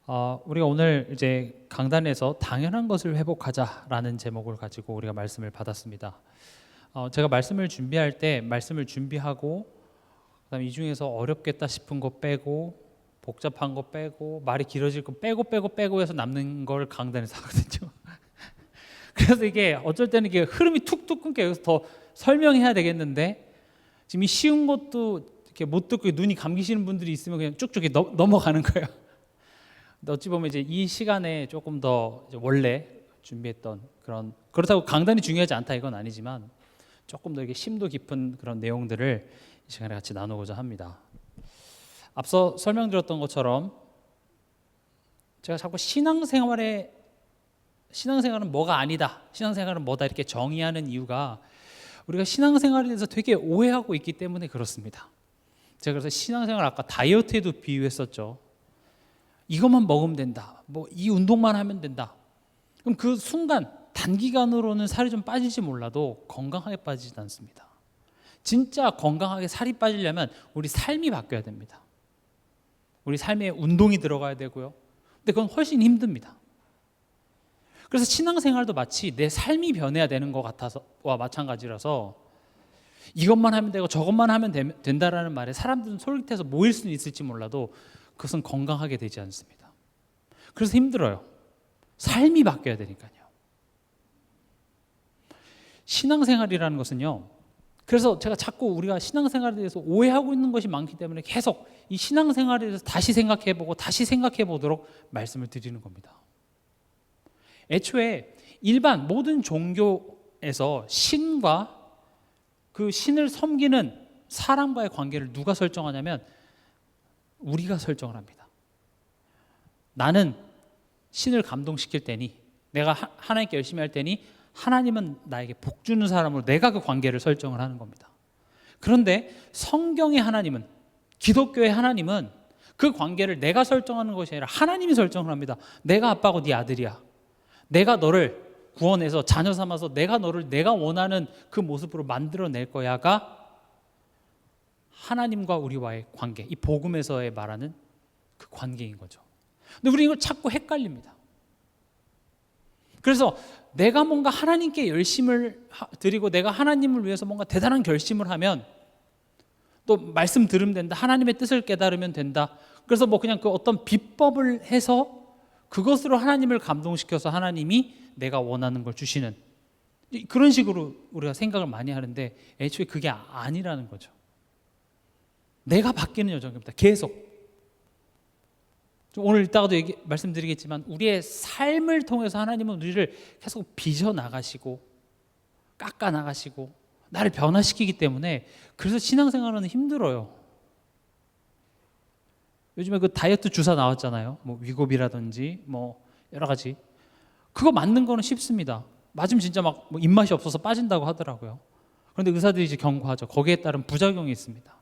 우리가 오늘 이제 강단에서 당연한 것을 회복하자라는 제목을 가지고 우리가 말씀을 받았습니다. 제가 말씀을 준비할 때 말씀을 준비하고 그다음에 이 중에서 어렵겠다 싶은 거 빼고 복잡한 거 빼고 말이 길어질 거 빼고 해서 남는 걸 강단에서 하거든요. 그래서 이게 어쩔 때는 이게 흐름이 툭툭 끊겨요. 그래서 더 설명해야 되겠는데 지금 이 쉬운 것도 이렇게 못 듣고 눈이 감기시는 분들이 있으면 그냥 쭉쭉 넘어가는 거예요. 근데 어찌 보면 이제 이 시간에 조금 더 원래 준비했던 그렇다고 강단이 중요하지 않다 이건 아니지만 조금 더 이게 심도 깊은 그런 내용들을 이 시간에 같이 나누고자 합니다. 앞서 설명드렸던 것처럼 제가 자꾸 신앙생활은 뭐가 아니다, 신앙생활은 뭐다 이렇게 정의하는 이유가 우리가 신앙생활에 대해서 되게 오해하고 있기 때문에 그렇습니다. 제가 그래서 신앙생활 아까 다이어트에도 비유했었죠. 이것만 먹으면 된다, 뭐 이 운동만 하면 된다. 그럼 그 순간 단기간으로는 살이 좀 빠질지 몰라도 건강하게 빠지지 않습니다. 진짜 건강하게 살이 빠지려면 우리 삶이 바뀌어야 됩니다. 우리 삶에 운동이 들어가야 되고요. 근데 그건 훨씬 힘듭니다. 그래서 신앙생활도 마치 내 삶이 변해야 되는 것 같아서와 마찬가지라서 이것만 하면 되고 저것만 하면 된다라는 말에 사람들은 솔깃해서 모일 수는 있을지 몰라도 그것은 건강하게 되지 않습니다. 그래서 힘들어요. 삶이 바뀌어야 되니까요. 신앙생활이라는 것은요, 그래서 제가 자꾸 우리가 신앙생활에 대해서 오해하고 있는 것이 많기 때문에 계속 이 신앙생활에 대해서 다시 생각해 보도록 말씀을 드리는 겁니다. 애초에 일반 모든 종교에서 신과 그 신을 섬기는 사람과의 관계를 누가 설정하냐면 우리가 설정을 합니다. 나는 신을 감동시킬 테니, 내가 하나님께 열심히 할 테니 하나님은 나에게 복 주는 사람으로 내가 그 관계를 설정을 하는 겁니다. 그런데 성경의 하나님은, 기독교의 하나님은 그 관계를 내가 설정하는 것이 아니라 하나님이 설정을 합니다. 내가 아빠고 네 아들이야. 내가 너를 구원해서 자녀 삼아서 내가 너를 내가 원하는 그 모습으로 만들어낼 거야가 하나님과 우리와의 관계, 이 복음에서의 말하는 그 관계인 거죠. 근데 우리 이걸 자꾸 헷갈립니다. 그래서 내가 뭔가 하나님께 열심을 드리고 내가 하나님을 위해서 뭔가 대단한 결심을 하면 또 말씀 들으면 된다, 하나님의 뜻을 깨달으면 된다. 그래서 뭐 그냥 그 어떤 비법을 해서 그것으로 하나님을 감동시켜서 하나님이 내가 원하는 걸 주시는 그런 식으로 우리가 생각을 많이 하는데 애초에 그게 아니라는 거죠. 내가 바뀌는 여정입니다. 계속. 오늘 이따가도 말씀드리겠지만 우리의 삶을 통해서 하나님은 우리를 계속 빚어 나가시고 깎아 나가시고 나를 변화시키기 때문에 그래서 신앙생활은 힘들어요. 요즘에 그 다이어트 주사 나왔잖아요. 뭐 위고비라든지 뭐 여러 가지. 그거 맞는 거는 쉽습니다. 맞으면 진짜 막 뭐 입맛이 없어서 빠진다고 하더라고요. 그런데 의사들이 이제 경고하죠. 거기에 따른 부작용이 있습니다.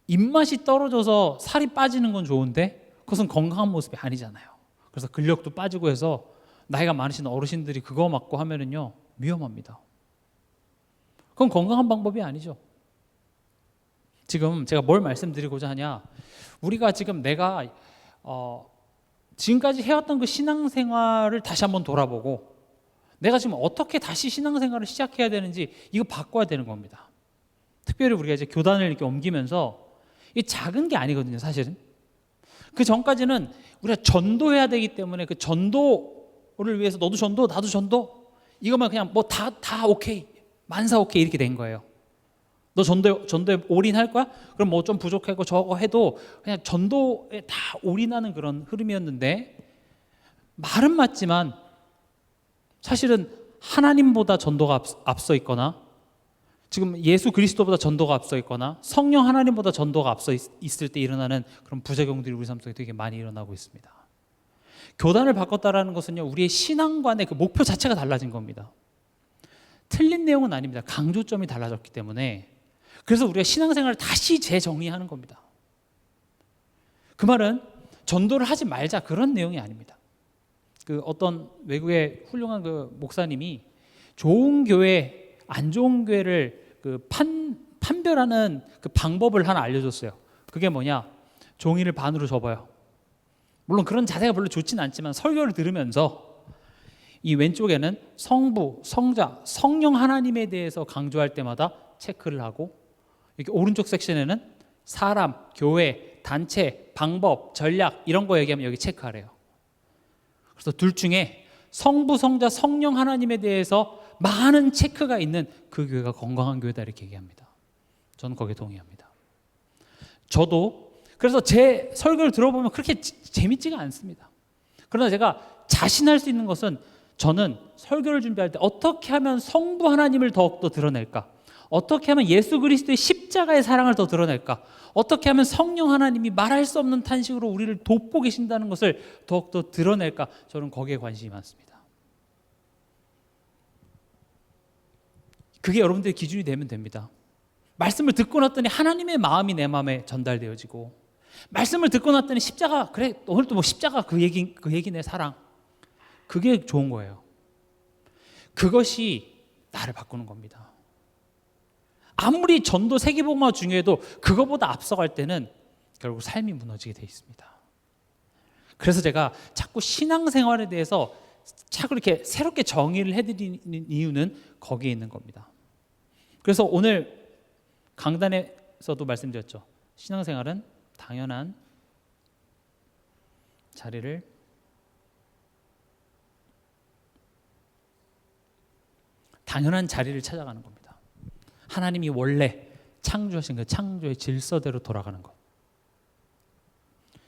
입맛이 떨어져서 살이 빠지는 건 좋은데 그것은 건강한 모습이 아니잖아요. 그래서 근력도 빠지고 해서 나이가 많으신 어르신들이 그거 맞고 하면은요 위험합니다. 그건 건강한 방법이 아니죠. 지금 제가 뭘 말씀드리고자 하냐, 우리가 지금 내가 지금까지 해왔던 그 신앙생활을 다시 한번 돌아보고 내가 지금 어떻게 다시 신앙생활을 시작해야 되는지 이거 바꿔야 되는 겁니다. 특별히 우리가 이제 교단을 이렇게 옮기면서 이 작은 게 아니거든요, 사실은. 그 전까지는 우리가 전도해야 되기 때문에 그 전도를 위해서 너도 전도, 나도 전도, 이거만 그냥 뭐 다 오케이, 만사 오케이 이렇게 된 거예요. 너 전도에 올인할 거야? 그럼 뭐 좀 부족하고 저거 해도 그냥 전도에 다 올인하는 그런 흐름이었는데 말은 맞지만 사실은 하나님보다 전도가 앞서 있거나 지금 예수 그리스도보다 전도가 앞서 있거나 성령 하나님보다 전도가 앞서 있을 때 일어나는 그런 부작용들이 우리 삶 속에 되게 많이 일어나고 있습니다. 교단을 바꿨다라는 것은요, 우리의 신앙관의 그 목표 자체가 달라진 겁니다. 틀린 내용은 아닙니다. 강조점이 달라졌기 때문에. 그래서 우리가 신앙생활을 다시 재정의하는 겁니다. 그 말은 전도를 하지 말자 그런 내용이 아닙니다. 그 어떤 외국의 훌륭한 그 목사님이 좋은 교회, 안 좋은 교회를 그 판별하는 그 방법을 하나 알려줬어요. 그게 뭐냐? 종이를 반으로 접어요. 물론 그런 자세가 별로 좋지는 않지만 설교를 들으면서 이 왼쪽에는 성부, 성자, 성령 하나님에 대해서 강조할 때마다 체크를 하고, 이렇게 오른쪽 섹션에는 사람, 교회, 단체, 방법, 전략 이런 거 얘기하면 여기 체크하래요. 그래서 둘 중에 성부, 성자, 성령 하나님에 대해서 많은 체크가 있는 그 교회가 건강한 교회다 이렇게 얘기합니다. 저는 거기에 동의합니다. 저도 그래서 제 설교를 들어보면 그렇게 재밌지가 않습니다. 그러나 제가 자신할 수 있는 것은, 저는 설교를 준비할 때 어떻게 하면 성부 하나님을 더욱더 드러낼까? 어떻게 하면 예수 그리스도의 십자가의 사랑을 더 드러낼까? 어떻게 하면 성령 하나님이 말할 수 없는 탄식으로 우리를 돕고 계신다는 것을 더욱더 드러낼까? 저는 거기에 관심이 많습니다. 그게 여러분들의 기준이 되면 됩니다. 말씀을 듣고 났더니 하나님의 마음이 내 마음에 전달되어지고, 말씀을 듣고 났더니 십자가, 그래 오늘 또 뭐 십자가 그 얘기네, 사랑. 그게 좋은 거예요. 그것이 나를 바꾸는 겁니다. 아무리 전도 세계복음화 중에도 그거보다 앞서갈 때는 결국 삶이 무너지게 돼 있습니다. 그래서 제가 자꾸 신앙생활에 대해서 자꾸 이렇게 새롭게 정의를 해드리는 이유는 거기에 있는 겁니다. 그래서 오늘 강단에서도 말씀드렸죠. 신앙생활은 당연한 자리를 찾아가는 겁니다. 하나님이 원래 창조하신 그 창조의 질서대로 돌아가는 것.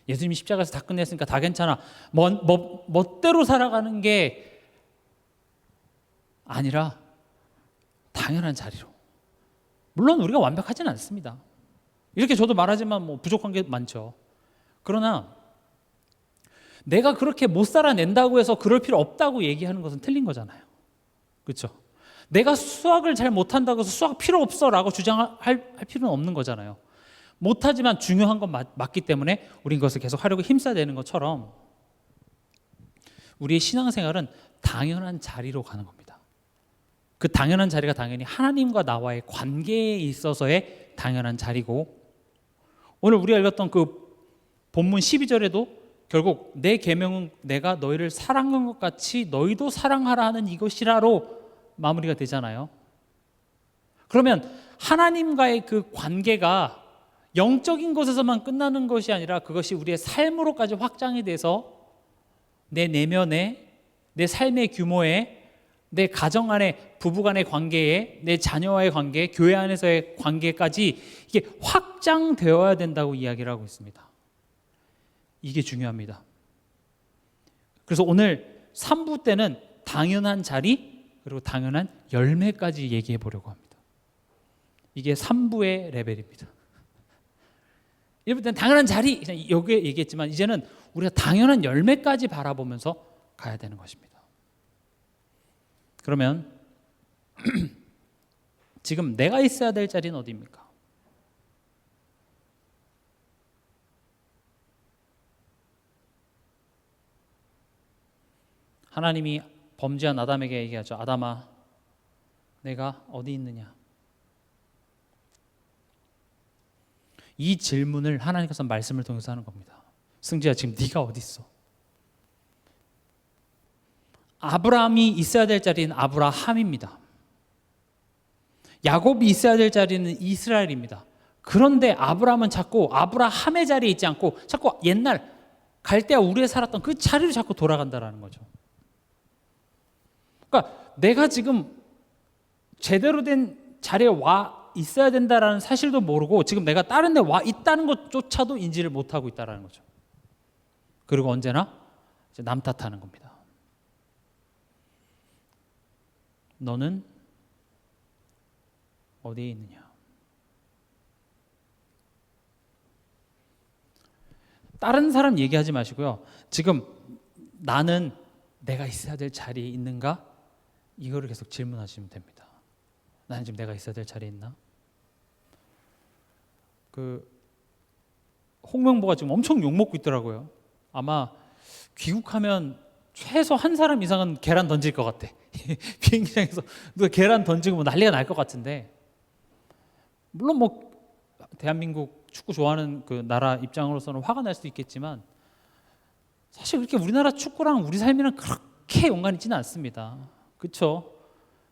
예수님이 십자가에서 다 끝냈으니까 다 괜찮아. 멋대로 살아가는 게 아니라 당연한 자리로. 물론 우리가 완벽하지는 않습니다. 이렇게 저도 말하지만 뭐 부족한 게 많죠. 그러나 내가 그렇게 못 살아낸다고 해서 그럴 필요 없다고 얘기하는 것은 틀린 거잖아요. 그렇죠? 내가 수학을 잘 못한다고 해서 수학 필요 없어라고 주장할 필요는 없는 거잖아요. 못하지만 중요한 건 맞기 때문에 우린 그것을 계속 하려고 힘써야 되는 것처럼, 우리의 신앙생활은 당연한 자리로 가는 겁니다. 그 당연한 자리가 당연히 하나님과 나와의 관계에 있어서의 당연한 자리고, 오늘 우리가 읽었던 그 본문 12절에도 결국 내 계명은 내가 너희를 사랑한 것 같이 너희도 사랑하라 하는 이것이라로 마무리가 되잖아요. 그러면 하나님과의 그 관계가 영적인 것에서만 끝나는 것이 아니라 그것이 우리의 삶으로까지 확장이 돼서 내 내면에, 내 삶의 규모에, 내 가정 안에 부부간의 관계에, 내 자녀와의 관계, 교회 안에서의 관계까지 이게 확장되어야 된다고 이야기를 하고 있습니다. 이게 중요합니다. 그래서 오늘 3부 때는 당연한 자리 그리고 당연한 열매까지 얘기해 보려고 합니다. 이게 3부의 레벨입니다. 1부 때는 당연한 자리, 여기에 얘기했지만 이제는 우리가 당연한 열매까지 바라보면서 가야 되는 것입니다. 그러면 지금 내가 있어야 될 자리는 어디입니까? 하나님이 범죄한 아담에게 얘기하죠. 아담아, 내가 어디 있느냐? 이 질문을 하나님께서 말씀을 통해서 하는 겁니다. 승지야, 지금 네가 어디 있어? 아브라함이 있어야 될 자리는 아브라함입니다. 야곱이 있어야 될 자리는 이스라엘입니다. 그런데 아브라함은 자꾸 아브라함의 자리에 있지 않고 자꾸 옛날 갈대아 우리에 살았던 그 자리로 자꾸 돌아간다라는 거죠. 그러니까 내가 지금 제대로 된 자리에 와 있어야 된다라는 사실도 모르고 지금 내가 다른 데 와 있다는 것조차도 인지를 못하고 있다는 거죠. 그리고 언제나 이제 남 탓하는 겁니다. 너는 어디에 있느냐? 다른 사람 얘기하지 마시고요. 지금 나는 내가 있어야 될 자리에 있는가? 이거를 계속 질문하시면 됩니다. 나는 지금 내가 있어야 될 자리에 있나? 그 홍명보가 지금 엄청 욕먹고 있더라고요. 아마 귀국하면 최소 한 사람 이상은 계란 던질 것 같아. 비행기장에서 누가 계란 던지고 뭐 난리가 날 것 같은데, 물론 뭐 대한민국 축구 좋아하는 그 나라 입장으로서는 화가 날 수도 있겠지만 사실 그렇게 우리나라 축구랑 우리 삶이랑 그렇게 연관 있지는 않습니다. 그렇죠?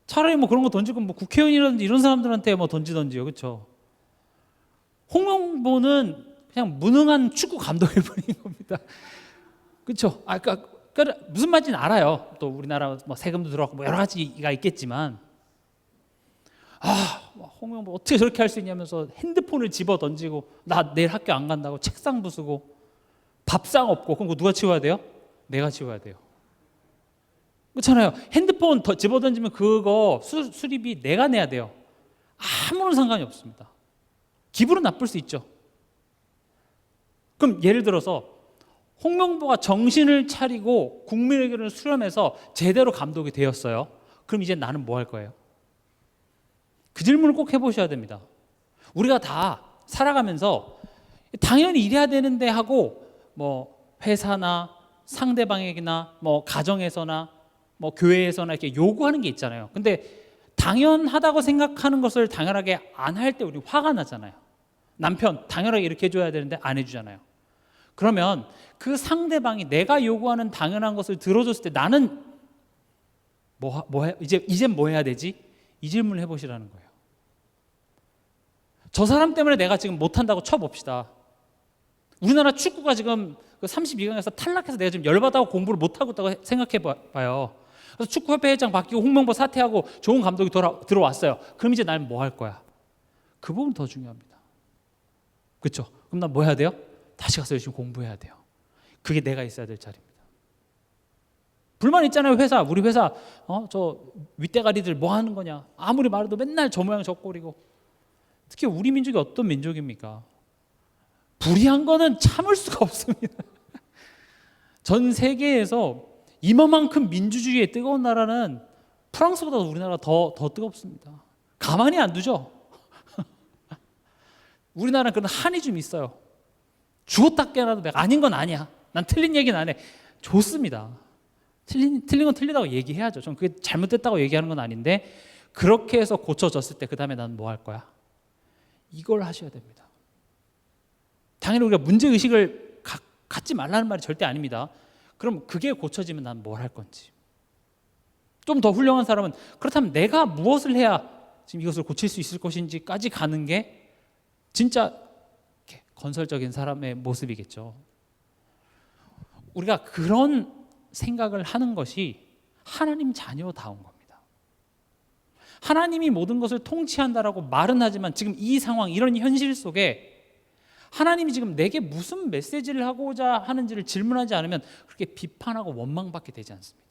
차라리 뭐 그런 거 던지고 뭐 국회의원이라든지 이런 사람들한테 뭐 던지던지요. 그렇죠? 홍명보는 그냥 무능한 축구 감독일 뿐인 겁니다. 그렇죠? 그러니까 무슨 말인지는 알아요. 또 우리나라 뭐 세금도 들어가고 뭐 여러 가지가 있겠지만, 홍명보 어떻게 저렇게 할 수 있냐면서 핸드폰을 집어 던지고 나 내일 학교 안 간다고 책상 부수고 밥상 없고, 그럼 그거 누가 치워야 돼요? 내가 치워야 돼요. 그렇잖아요. 핸드폰 집어 던지면 그거 수리비 내가 내야 돼요. 아무런 상관이 없습니다. 기분은 나쁠 수 있죠. 그럼 예를 들어서 홍명보가 정신을 차리고 국민의견을 수렴해서 제대로 감독이 되었어요. 그럼 이제 나는 뭐 할 거예요? 그 질문을 꼭 해보셔야 됩니다. 우리가 다 살아가면서 당연히 이래야 되는데 하고 뭐 회사나 상대방에게나 뭐 가정에서나 뭐 교회에서나 이렇게 요구하는 게 있잖아요. 근데 당연하다고 생각하는 것을 당연하게 안 할 때 우리 화가 나잖아요. 남편 당연하게 이렇게 해줘야 되는데 안 해주잖아요. 그러면 그 상대방이 내가 요구하는 당연한 것을 들어줬을 때 나는 이젠 뭐 해야 되지? 이 질문을 해보시라는 거예요. 저 사람 때문에 내가 지금 못한다고 쳐봅시다. 우리나라 축구가 지금 그 32강에서 탈락해서 내가 지금 열받아서 공부를 못하고 있다고 생각해봐요. 그래서 축구협회 회장 바뀌고 홍명보 사퇴하고 좋은 감독이 들어왔어요. 그럼 이제 나는 뭐 할 거야? 그 부분 더 중요합니다. 그렇죠? 그럼 난 뭐 해야 돼요? 다시 가서 열심히 공부해야 돼요. 그게 내가 있어야 될 자리입니다. 불만 있잖아요. 우리 회사 저 윗대가리들 뭐 하는 거냐? 아무리 말해도 맨날 저 모양 저 꼴이고. 특히 우리 민족이 어떤 민족입니까? 불의한 거는 참을 수가 없습니다. 전 세계에서 이만큼 민주주의에 뜨거운 나라는 프랑스보다 우리나라가 더 뜨겁습니다. 가만히 안 두죠. 우리나라는 그런 한이 좀 있어요. 죽었다 깨어나도 내가 아닌 건 아니야. 난 틀린 얘기는 안 해. 좋습니다. 틀린 건 틀리다고 얘기해야죠. 전 그게 잘못됐다고 얘기하는 건 아닌데, 그렇게 해서 고쳐졌을 때 그 다음에 나는 뭐 할 거야? 이걸 하셔야 됩니다. 당연히 우리가 문제의식을 갖지 말라는 말이 절대 아닙니다. 그럼 그게 고쳐지면 난 뭘 할 건지. 좀 더 훌륭한 사람은 그렇다면 내가 무엇을 해야 지금 이것을 고칠 수 있을 것인지까지 가는 게 진짜 건설적인 사람의 모습이겠죠. 우리가 그런 생각을 하는 것이 하나님 자녀다운 겁니다. 하나님이 모든 것을 통치한다라고 말은 하지만 지금 이 상황, 이런 현실 속에 하나님이 지금 내게 무슨 메시지를 하고자 하는지를 질문하지 않으면 그렇게 비판하고 원망받게 되지 않습니다.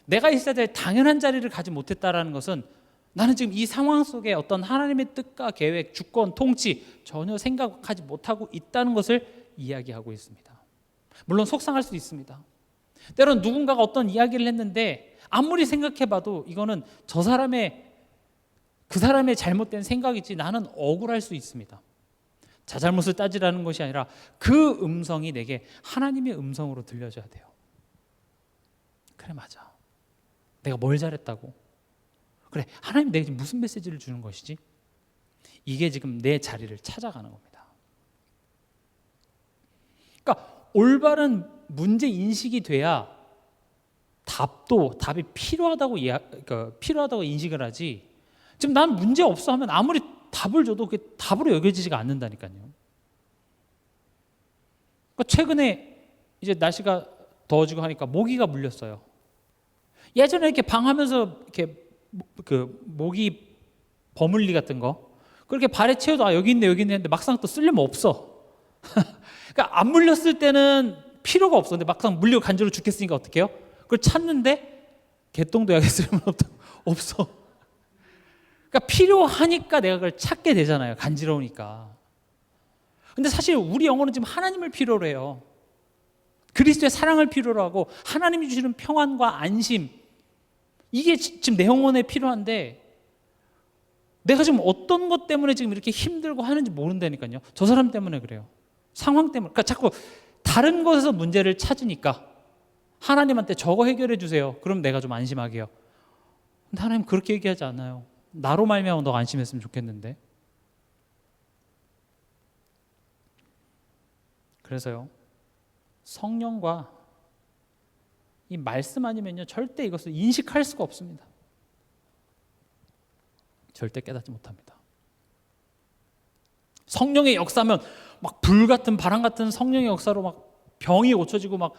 내가 있어야 될 당연한 자리를 가지 못했다라는 것은 나는 지금 이 상황 속에 어떤 하나님의 뜻과 계획, 주권, 통치 전혀 생각하지 못하고 있다는 것을 이야기하고 있습니다. 물론 속상할 수도 있습니다. 때로는 누군가가 어떤 이야기를 했는데 아무리 생각해봐도 이거는 그 사람의 잘못된 생각이지 나는 억울할 수 있습니다. 자잘못을 따지라는 것이 아니라 그 음성이 내게 하나님의 음성으로 들려져야 돼요. 그래, 맞아. 내가 뭘 잘했다고? 그래, 하나님 내게 지금 무슨 메시지를 주는 것이지? 이게 지금 내 자리를 찾아가는 겁니다. 그러니까 올바른 문제 인식이 돼야 답이 필요하다고 인식을 하지. 지금 난 문제 없어 하면 아무리 답을 줘도 그게 답으로 여겨지지가 않는다니까요. 그러니까 최근에 이제 날씨가 더워지고 하니까 모기가 물렸어요. 예전에 이렇게 방하면서 이렇게 그 모기 버물리 같은 거 그렇게 발에 채워도 여기 있네 했는데 막상 또 쓸려면 없어. 그러니까 안 물렸을 때는 필요가 없어. 근데 막상 물리고 간지러워 죽겠으니까 어떻게 해요? 그걸 찾는데 개똥도 약에 쓰려면 없어. 그러니까 필요하니까 내가 그걸 찾게 되잖아요. 간지러우니까. 근데 사실 우리 영혼은 지금 하나님을 필요로 해요. 그리스도의 사랑을 필요로 하고 하나님이 주시는 평안과 안심, 이게 지금 내 영혼에 필요한데 내가 지금 어떤 것 때문에 지금 이렇게 힘들고 하는지 모른다니까요. 저 사람 때문에 그래요. 상황 때문에. 그러니까 자꾸 다른 것에서 문제를 찾으니까 하나님한테 저거 해결해 주세요. 그럼 내가 좀 안심하게 해요. 근데 하나님 그렇게 얘기하지 않아요. 나로 말미암아 너가 안심했으면 좋겠는데. 그래서요, 성령과 이 말씀 아니면요 절대 이것을 인식할 수가 없습니다. 절대 깨닫지 못합니다. 성령의 역사면 막 불 같은 바람 같은 성령의 역사로 막 병이 고쳐지고 막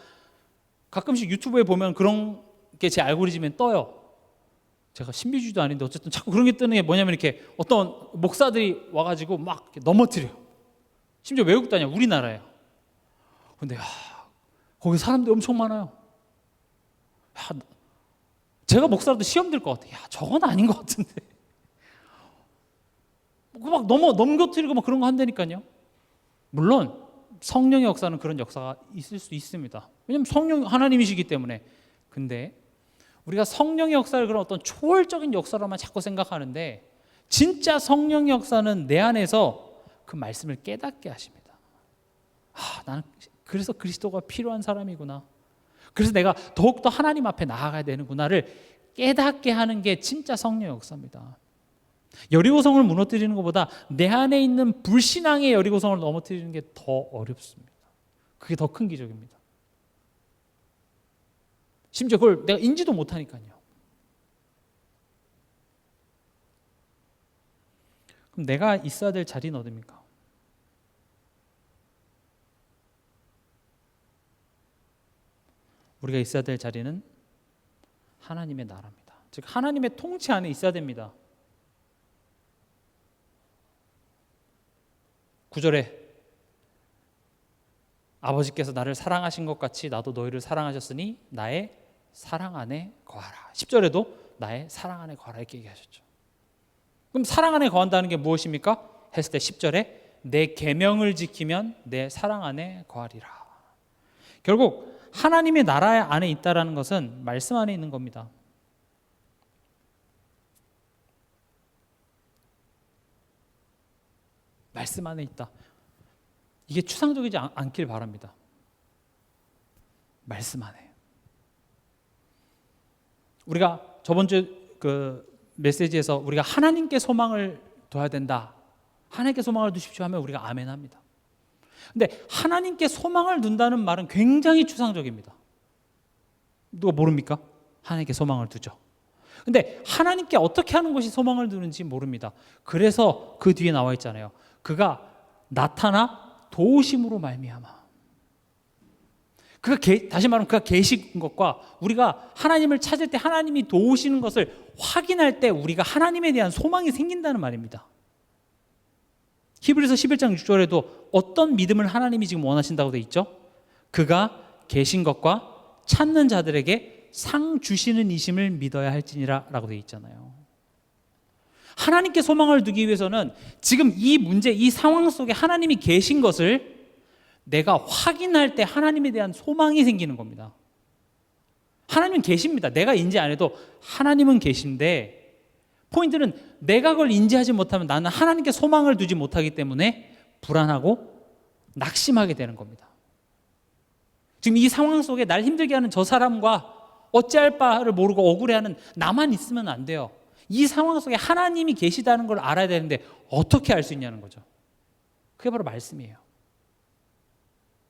가끔씩 유튜브에 보면 그런 게 제 알고리즘에 떠요. 제가 신비주의도 아닌데 어쨌든 자꾸 그런 게 뜨는 게 뭐냐면 이렇게 어떤 목사들이 와가지고 막 이렇게 넘어뜨려. 심지어 외국도 아니야, 우리나라예요. 근데 거기 사람들이 엄청 많아요. 제가 목사라도 시험 들 것 같아. 저건 아닌 것 같은데. 막 넘겨뜨리고 막 그런 거 한다니까요. 물론 성령의 역사는 그런 역사가 있을 수 있습니다. 왜냐하면 성령 하나님이시기 때문에. 근데 우리가 성령의 역사를 그런 어떤 초월적인 역사로만 자꾸 생각하는데 진짜 성령의 역사는 내 안에서 그 말씀을 깨닫게 하십니다. 나는 그래서 그리스도가 필요한 사람이구나. 그래서 내가 더욱더 하나님 앞에 나아가야 되는구나를 깨닫게 하는 게 진짜 성령의 역사입니다. 여리고성을 무너뜨리는 것보다 내 안에 있는 불신앙의 여리고성을 넘어뜨리는 게 더 어렵습니다. 그게 더 큰 기적입니다. 심지어 그걸 내가 인지도 못하니까요. 그럼 내가 있어야 될 자리는 어디입니까? 우리가 있어야 될 자리는 하나님의 나라입니다. 즉 하나님의 통치 안에 있어야 됩니다. 9절에 아버지께서 나를 사랑하신 것 같이 나도 너희를 사랑하셨으니 나의 사랑 안에 거하라. 10절에도 나의 사랑 안에 거하라 이렇게 얘기하셨죠. 그럼 사랑 안에 거한다는 게 무엇입니까? 했을 때 10절에 내 계명을 지키면 내 사랑 안에 거하리라. 결국 하나님의 나라 안에 있다라는 것은 말씀 안에 있는 겁니다. 말씀 안에 있다. 이게 추상적이지 않길 바랍니다. 말씀 안에. 우리가 저번 주 그 메시지에서 우리가 하나님께 소망을 둬야 된다. 하나님께 소망을 두십시오 하면 우리가 아멘 합니다. 근데 하나님께 소망을 둔다는 말은 굉장히 추상적입니다. 누가 모릅니까? 하나님께 소망을 두죠. 근데 하나님께 어떻게 하는 것이 소망을 두는지 모릅니다. 그래서 그 뒤에 나와 있잖아요. 그가 나타나 도우심으로 말미암아. 다시 말하면 그가 계신 것과 우리가 하나님을 찾을 때 하나님이 도우시는 것을 확인할 때 우리가 하나님에 대한 소망이 생긴다는 말입니다. 히브리서 11장 6절에도 어떤 믿음을 하나님이 지금 원하신다고 되어 있죠? 그가 계신 것과 찾는 자들에게 상 주시는 이심을 믿어야 할지니라 라고 되어 있잖아요. 하나님께 소망을 두기 위해서는 지금 이 문제, 이 상황 속에 하나님이 계신 것을 내가 확인할 때 하나님에 대한 소망이 생기는 겁니다. 하나님은 계십니다. 내가 인지 안 해도 하나님은 계신데 포인트는 내가 그걸 인지하지 못하면 나는 하나님께 소망을 두지 못하기 때문에 불안하고 낙심하게 되는 겁니다. 지금 이 상황 속에 날 힘들게 하는 저 사람과 어찌할 바를 모르고 억울해하는 나만 있으면 안 돼요. 이 상황 속에 하나님이 계시다는 걸 알아야 되는데 어떻게 알 수 있냐는 거죠. 그게 바로 말씀이에요.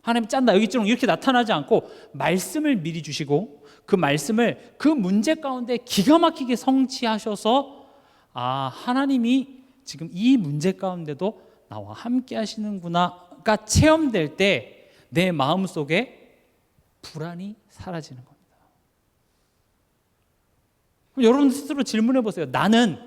하나님이 짠다 여기처럼 이렇게 나타나지 않고 말씀을 미리 주시고 그 말씀을 그 문제 가운데 기가 막히게 성취하셔서 하나님이 지금 이 문제 가운데도 나와 함께 하시는구나가 체험될 때 내 마음속에 불안이 사라지는 겁니다. 여러분 스스로 질문해 보세요. 나는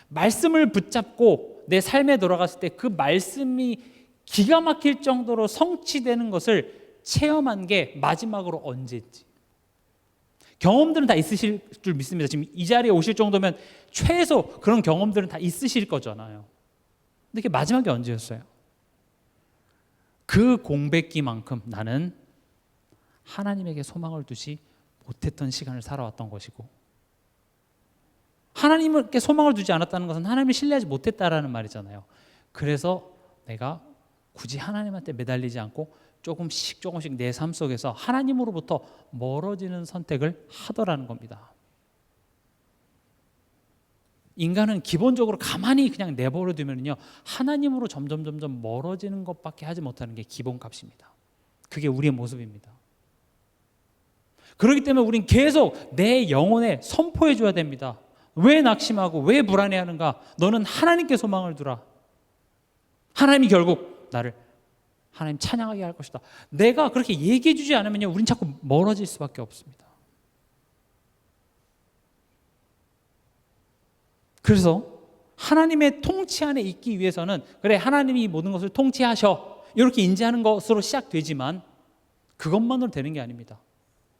말씀을 붙잡고 내 삶에 돌아갔을 때 그 말씀이 기가 막힐 정도로 성취되는 것을 체험한 게 마지막으로 언제인지. 경험들은 다 있으실 줄 믿습니다. 지금 이 자리에 오실 정도면 최소 그런 경험들은 다 있으실 거잖아요. 근데 그게 마지막에 언제였어요? 그 공백기만큼 나는 하나님에게 소망을 두지 못했던 시간을 살아왔던 것이고, 하나님께 소망을 두지 않았다는 것은 하나님을 신뢰하지 못했다라는 말이잖아요. 그래서 내가 굳이 하나님한테 매달리지 않고 조금씩 내 삶 속에서 하나님으로부터 멀어지는 선택을 하더라는 겁니다. 인간은 기본적으로 가만히 그냥 내버려 두면요 하나님으로 점점 멀어지는 것밖에 하지 못하는 게 기본값입니다. 그게 우리의 모습입니다. 그렇기 때문에 우린 계속 내 영혼에 선포해 줘야 됩니다. 왜 낙심하고 왜 불안해하는가? 너는 하나님께 소망을 두라. 하나님이 결국 나를 하나님 찬양하게 할 것이다. 내가 그렇게 얘기해 주지 않으면요, 우린 자꾸 멀어질 수밖에 없습니다. 그래서 하나님의 통치 안에 있기 위해서는 그래, 하나님이 모든 것을 통치하셔, 이렇게 인지하는 것으로 시작되지만 그것만으로 되는 게 아닙니다.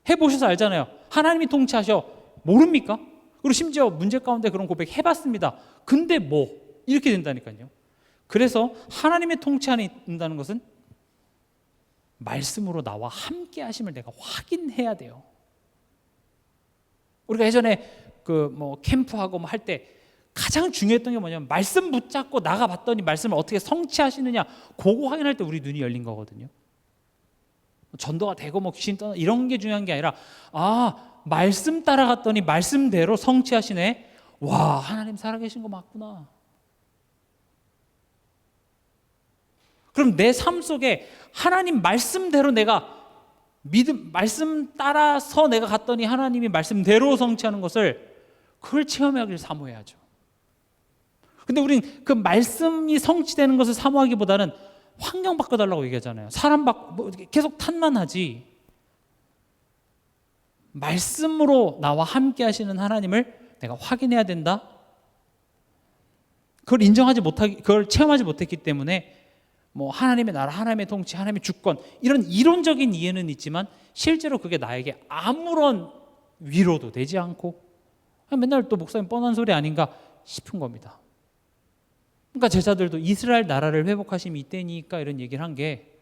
해보셔서 알잖아요. 하나님이 통치하셔. 모릅니까? 그리고 심지어 문제 가운데 그런 고백 해봤습니다. 근데 뭐 이렇게 된다니까요. 그래서 하나님의 통치 안에 있다는 것은 말씀으로 나와 함께 하심을 내가 확인해야 돼요. 우리가 예전에 캠프하고 할 때 가장 중요했던 게 뭐냐면 말씀 붙잡고 나가봤더니 말씀을 어떻게 성취하시느냐, 그거 확인할 때 우리 눈이 열린 거거든요. 전도가 되고 귀신 떠나 이런 게 중요한 게 아니라, 말씀 따라갔더니 말씀대로 성취하시네. 와, 하나님 살아계신 거 맞구나. 그럼 내 삶 속에 하나님 말씀대로 내가 말씀 따라서 내가 갔더니 하나님이 말씀대로 성취하는 것을, 그걸 체험하기를 사모해야죠. 근데 우린 그 말씀이 성취되는 것을 사모하기보다는 환경 바꿔달라고 얘기하잖아요. 사람 계속 탓만 하지. 말씀으로 나와 함께 하시는 하나님을 내가 확인해야 된다. 그걸 체험하지 못했기 때문에 하나님의 나라, 하나님의 통치, 하나님의 주권, 이런 이론적인 이해는 있지만 실제로 그게 나에게 아무런 위로도 되지 않고 맨날 또 목사님 뻔한 소리 아닌가 싶은 겁니다. 그러니까 제자들도 이스라엘 나라를 회복하심이 이때니까 이런 얘기를 한 게,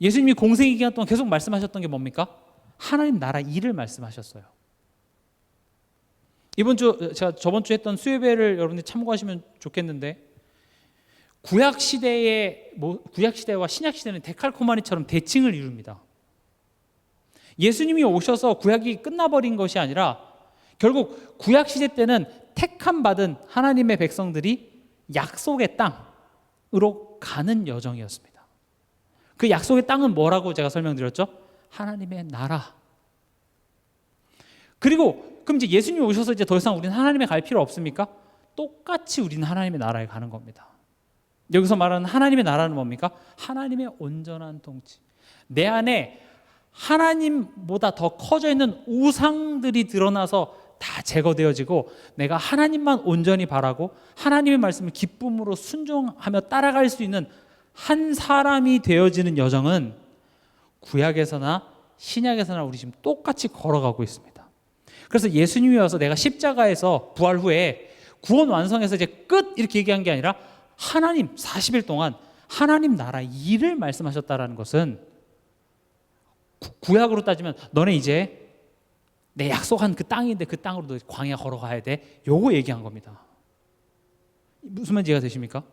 예수님이 공생의 기간 동안 계속 말씀하셨던 게 뭡니까? 하나님 나라 일을 말씀하셨어요. 제가 저번 주 했던 수요예배를 여러분들이 참고하시면 좋겠는데, 구약 시대와 신약 시대는 데칼코마니처럼 대칭을 이룹니다. 예수님이 오셔서 구약이 끝나버린 것이 아니라 결국 구약 시대 때는 택함 받은 하나님의 백성들이 약속의 땅으로 가는 여정이었습니다. 그 약속의 땅은 뭐라고 제가 설명드렸죠? 하나님의 나라. 그리고 그럼 이제 예수님이 오셔서 이제 더 이상 우리는 하나님에 갈 필요 없습니까? 똑같이 우리는 하나님의 나라에 가는 겁니다. 여기서 말하는 하나님의 나라는 뭡니까? 하나님의 온전한 통치. 내 안에 하나님보다 더 커져 있는 우상들이 드러나서 다 제거되어지고 내가 하나님만 온전히 바라고 하나님의 말씀을 기쁨으로 순종하며 따라갈 수 있는 한 사람이 되어지는 여정은 구약에서나 신약에서나 우리 지금 똑같이 걸어가고 있습니다. 그래서 예수님이 와서 내가 십자가에서 부활 후에 구원 완성해서 이제 끝 이렇게 얘기한 게 아니라 하나님 40일 동안 하나님 나라 일을 말씀하셨다라는 것은, 구약으로 따지면 너네 이제 내 약속한 그 땅인데 그 땅으로 너 광야 걸어가야 돼, 요거 얘기한 겁니다. 무슨 말인지 이해가 되십니까?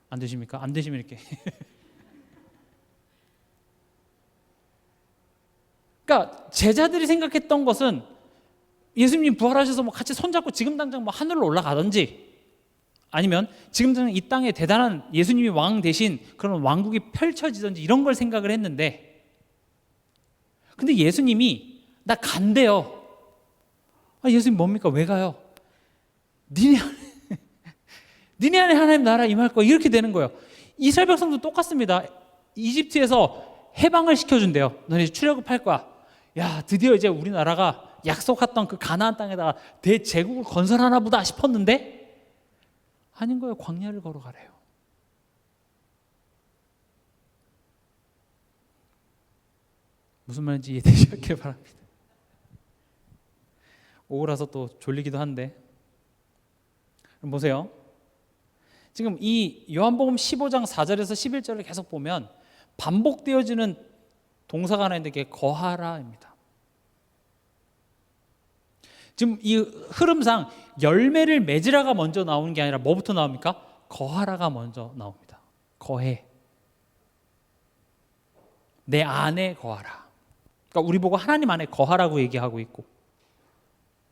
안 되십니까? 안 되시면 이렇게 그러니까 제자들이 생각했던 것은 예수님 부활하셔서 같이 손잡고 지금 당장 하늘로 올라가든지, 아니면 지금 당장 이 땅에 대단한 예수님이 왕 대신 그런 왕국이 펼쳐지든지 이런 걸 생각을 했는데, 근데 예수님이 나 간대요. 예수님 뭡니까? 왜 가요? 니네 안에 하나님 나라 임할 거야, 이렇게 되는 거예요. 이스라엘 백성도 똑같습니다. 이집트에서 해방을 시켜준대요. 너네 출애굽할 거야. 야, 드디어 이제 우리나라가 약속했던 그 가나안 땅에다가 대제국을 건설하나 보다 싶었는데 아닌 거예요. 광야를 걸어가래요. 무슨 말인지 이해되시길 바랍니다. 오후라서 또 졸리기도 한데, 그럼 보세요. 지금 이 요한복음 15장 4절에서 11절을 계속 보면 반복되어지는 동사가 하나 있는데 그게 거하라입니다. 지금 이 흐름상 열매를 맺으라가 먼저 나오는 게 아니라 뭐부터 나옵니까? 거하라가 먼저 나옵니다. 거해. 내 안에 거하라. 그러니까 우리 보고 하나님 안에 거하라고 얘기하고 있고,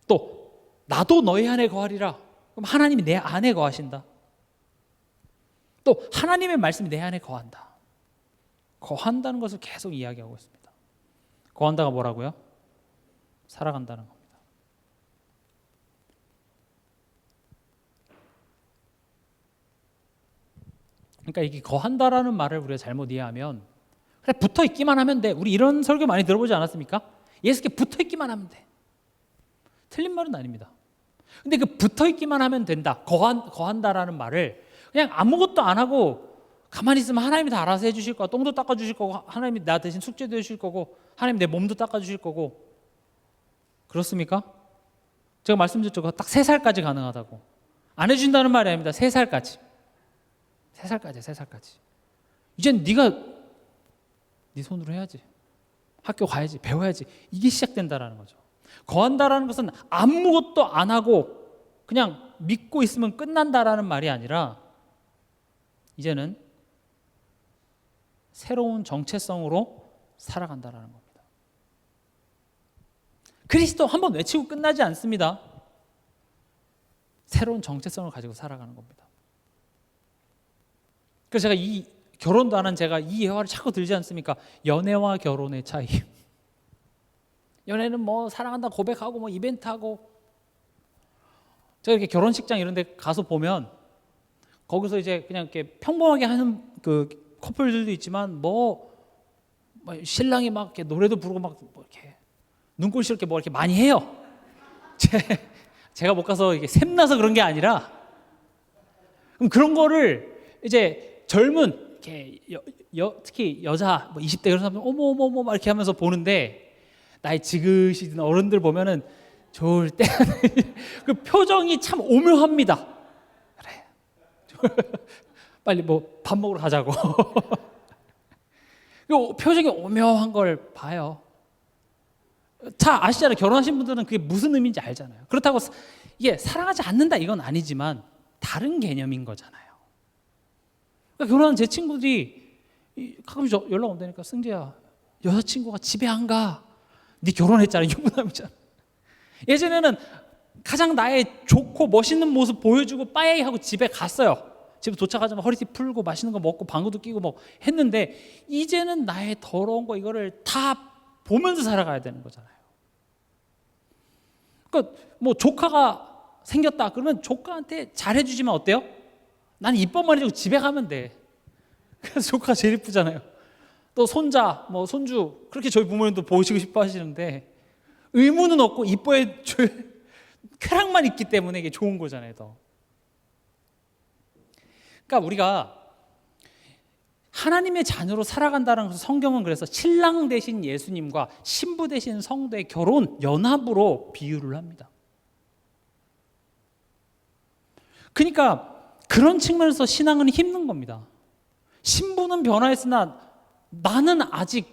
또 나도 너희 안에 거하리라. 그럼 하나님이 내 안에 거하신다. 또 하나님의 말씀이 내 안에 거한다. 거한다는 것을 계속 이야기하고 있습니다. 거한다가 뭐라고요? 살아간다는 겁니다. 그러니까 이게 거한다라는 말을 우리가 잘못 이해하면 그래 붙어 있기만 하면 돼. 우리 이런 설교 많이 들어보지 않았습니까? 예수께 붙어 있기만 하면 돼. 틀린 말은 아닙니다. 근데 그 붙어 있기만 하면 된다. 거한다라는 말을 그냥 아무것도 안 하고 가만히 있으면 하나님이 다 알아서 해주실 거야. 똥도 닦아주실 거고 하나님이 나 대신 숙제도 해주실 거고 하나님 내 몸도 닦아주실 거고 그렇습니까? 제가 말씀드렸죠. 딱 3살까지 가능하다고. 안 해준다는 말이 아닙니다. 3살까지. 3살까지. 이젠 네가 네 손으로 해야지. 학교 가야지. 배워야지. 이게 시작된다라는 거죠. 거한다라는 것은 아무것도 안 하고 그냥 믿고 있으면 끝난다라는 말이 아니라 이제는 새로운 정체성으로 살아간다라는 겁니다. 그리스도 한번 외치고 끝나지 않습니다. 새로운 정체성을 가지고 살아가는 겁니다. 그래서 제가 이 결혼도 안 한 제가 이 예화를 자꾸 들지 않습니까? 연애와 결혼의 차이. 연애는 뭐 사랑한다 고백하고 뭐 이벤트하고 제가 이렇게 결혼식장 이런 데 가서 보면 거기서 이제 그냥 이렇게 평범하게 하는 그 커플들도 있지만 뭐 신랑이 막 이렇게 노래도 부르고 막 뭐 이렇게 눈꼴시 이렇게 뭐 이렇게 많이 해요. 제가 못 가서 이게 샘나서 그런 게 아니라 그럼 그런 거를 이제 젊은 이렇게 특히 여자 뭐 20대 그런 사람들 어머 막 이렇게 하면서 보는데 나이 지긋이 어른들 보면은 좋을 때 그 표정이 참 오묘합니다. 그래. 빨리 뭐 밥 먹으러 가자고. 그 표정이 오묘한 걸 봐요. 자 아시잖아요. 결혼하신 분들은 그게 무슨 의미인지 알잖아요. 그렇다고 이게 사랑하지 않는다 이건 아니지만 다른 개념인 거잖아요. 그러니까 결혼한 제 친구들이 가끔 연락 온다니까 승재야 여자친구가 집에 안 가. 네 결혼했잖아. 유부남이잖아. 예전에는 가장 나의 좋고 멋있는 모습 보여주고 빠에이 하고 집에 갔어요. 집에 도착하자마자 허리띠 풀고 맛있는 거 먹고 방구도 끼고 뭐 했는데 이제는 나의 더러운 거 이거를 다 보면서 살아가야 되는 거잖아요. 그러니까 뭐 조카가 생겼다 그러면 조카한테 잘해주지만 어때요? 나는 이뻐만 해주고 집에 가면 돼. 그래서 조카가 제일 이쁘잖아요. 또 손자, 뭐 손주 그렇게 저희 부모님도 보시고 싶어 하시는데 의무는 없고 이뻐해 줄 쾌락만 있기 때문에 이게 좋은 거잖아요. 더. 그러니까 우리가 하나님의 자녀로 살아간다는 것을 성경은 그래서 신랑 되신 예수님과 신부 되신 성도의 결혼 연합으로 비유를 합니다. 그러니까 그런 측면에서 신앙은 힘든 겁니다. 신부는 변화했으나 나는 아직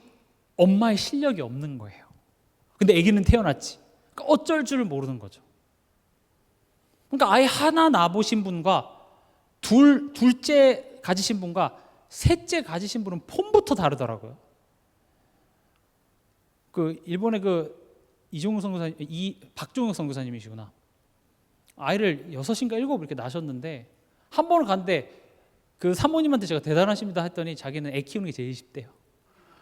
엄마의 실력이 없는 거예요. 근데 아기는 태어났지. 그러니까 어쩔 줄을 모르는 거죠. 그러니까 아예 하나 낳아보신 분과 둘째 가지신 분과 셋째 가지신 분은 폼부터 다르더라고요. 그 일본의 그 이종우 선교사님, 박종혁 선교사님이시구나. 아이를 6인가 7 이렇게 낳으셨는데 한 번을 갔는데 그 사모님한테 제가 대단하십니다 했더니 자기는 애 키우는 게 제일 쉽대요.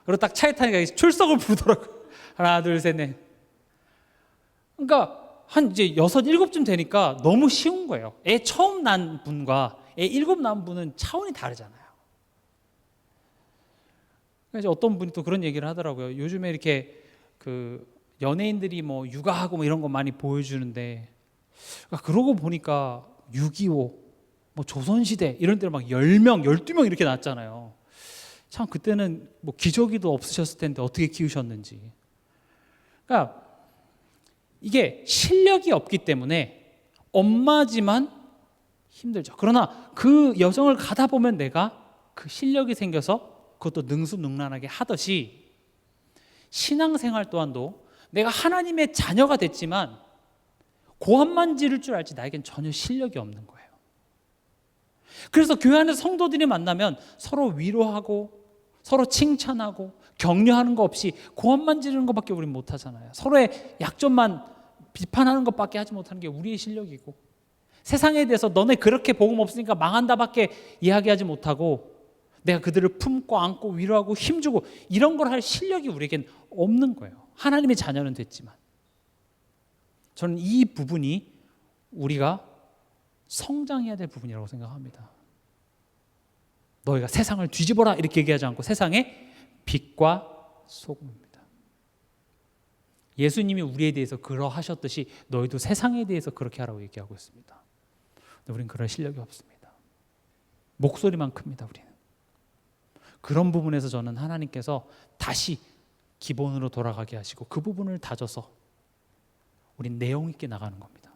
그리고 딱 차에 타니까 출석을 부르더라고요. 하나 둘 셋 넷. 그러니까 한 이제 6, 7쯤 되니까 너무 쉬운 거예요. 애 처음 낳은 분과 애 7 낳은 분은 차원이 다르잖아요. 그래서 어떤 분이 또 그런 얘기를 하더라고요. 요즘에 이렇게 그 연예인들이 뭐 육아하고 뭐 이런 거 많이 보여주는데 그러니까 그러고 보니까 6.25 뭐 조선시대 이런 때는 막 10명, 12명 이렇게 낳았잖아요. 참 그때는 뭐 기저귀도 없으셨을 텐데 어떻게 키우셨는지. 그러니까 이게 실력이 없기 때문에 엄마지만 힘들죠. 그러나 그 여정을 가다 보면 내가 그 실력이 생겨서 그것도 능수능란하게 하듯이 신앙생활 또한도 내가 하나님의 자녀가 됐지만 고함만 지를 줄 알지 나에겐 전혀 실력이 없는 거예요. 그래서 교회 안에서 성도들이 만나면 서로 위로하고 서로 칭찬하고 격려하는 거 없이 고함만 지르는 것밖에 우리는 못하잖아요. 서로의 약점만 비판하는 것밖에 하지 못하는 게 우리의 실력이고 세상에 대해서 너네 그렇게 복음 없으니까 망한다밖에 이야기하지 못하고 내가 그들을 품고 안고 위로하고 힘주고 이런 걸 할 실력이 우리에겐 없는 거예요. 하나님의 자녀는 됐지만. 저는 이 부분이 우리가 성장해야 될 부분이라고 생각합니다. 너희가 세상을 뒤집어라 이렇게 얘기하지 않고 세상의 빛과 소금입니다. 예수님이 우리에 대해서 그러하셨듯이 너희도 세상에 대해서 그렇게 하라고 얘기하고 있습니다. 근데 우리는 그럴 실력이 없습니다. 목소리만 큽니다. 우리는. 그런 부분에서 저는 하나님께서 다시 기본으로 돌아가게 하시고 그 부분을 다져서 우린 내용 있게 나가는 겁니다.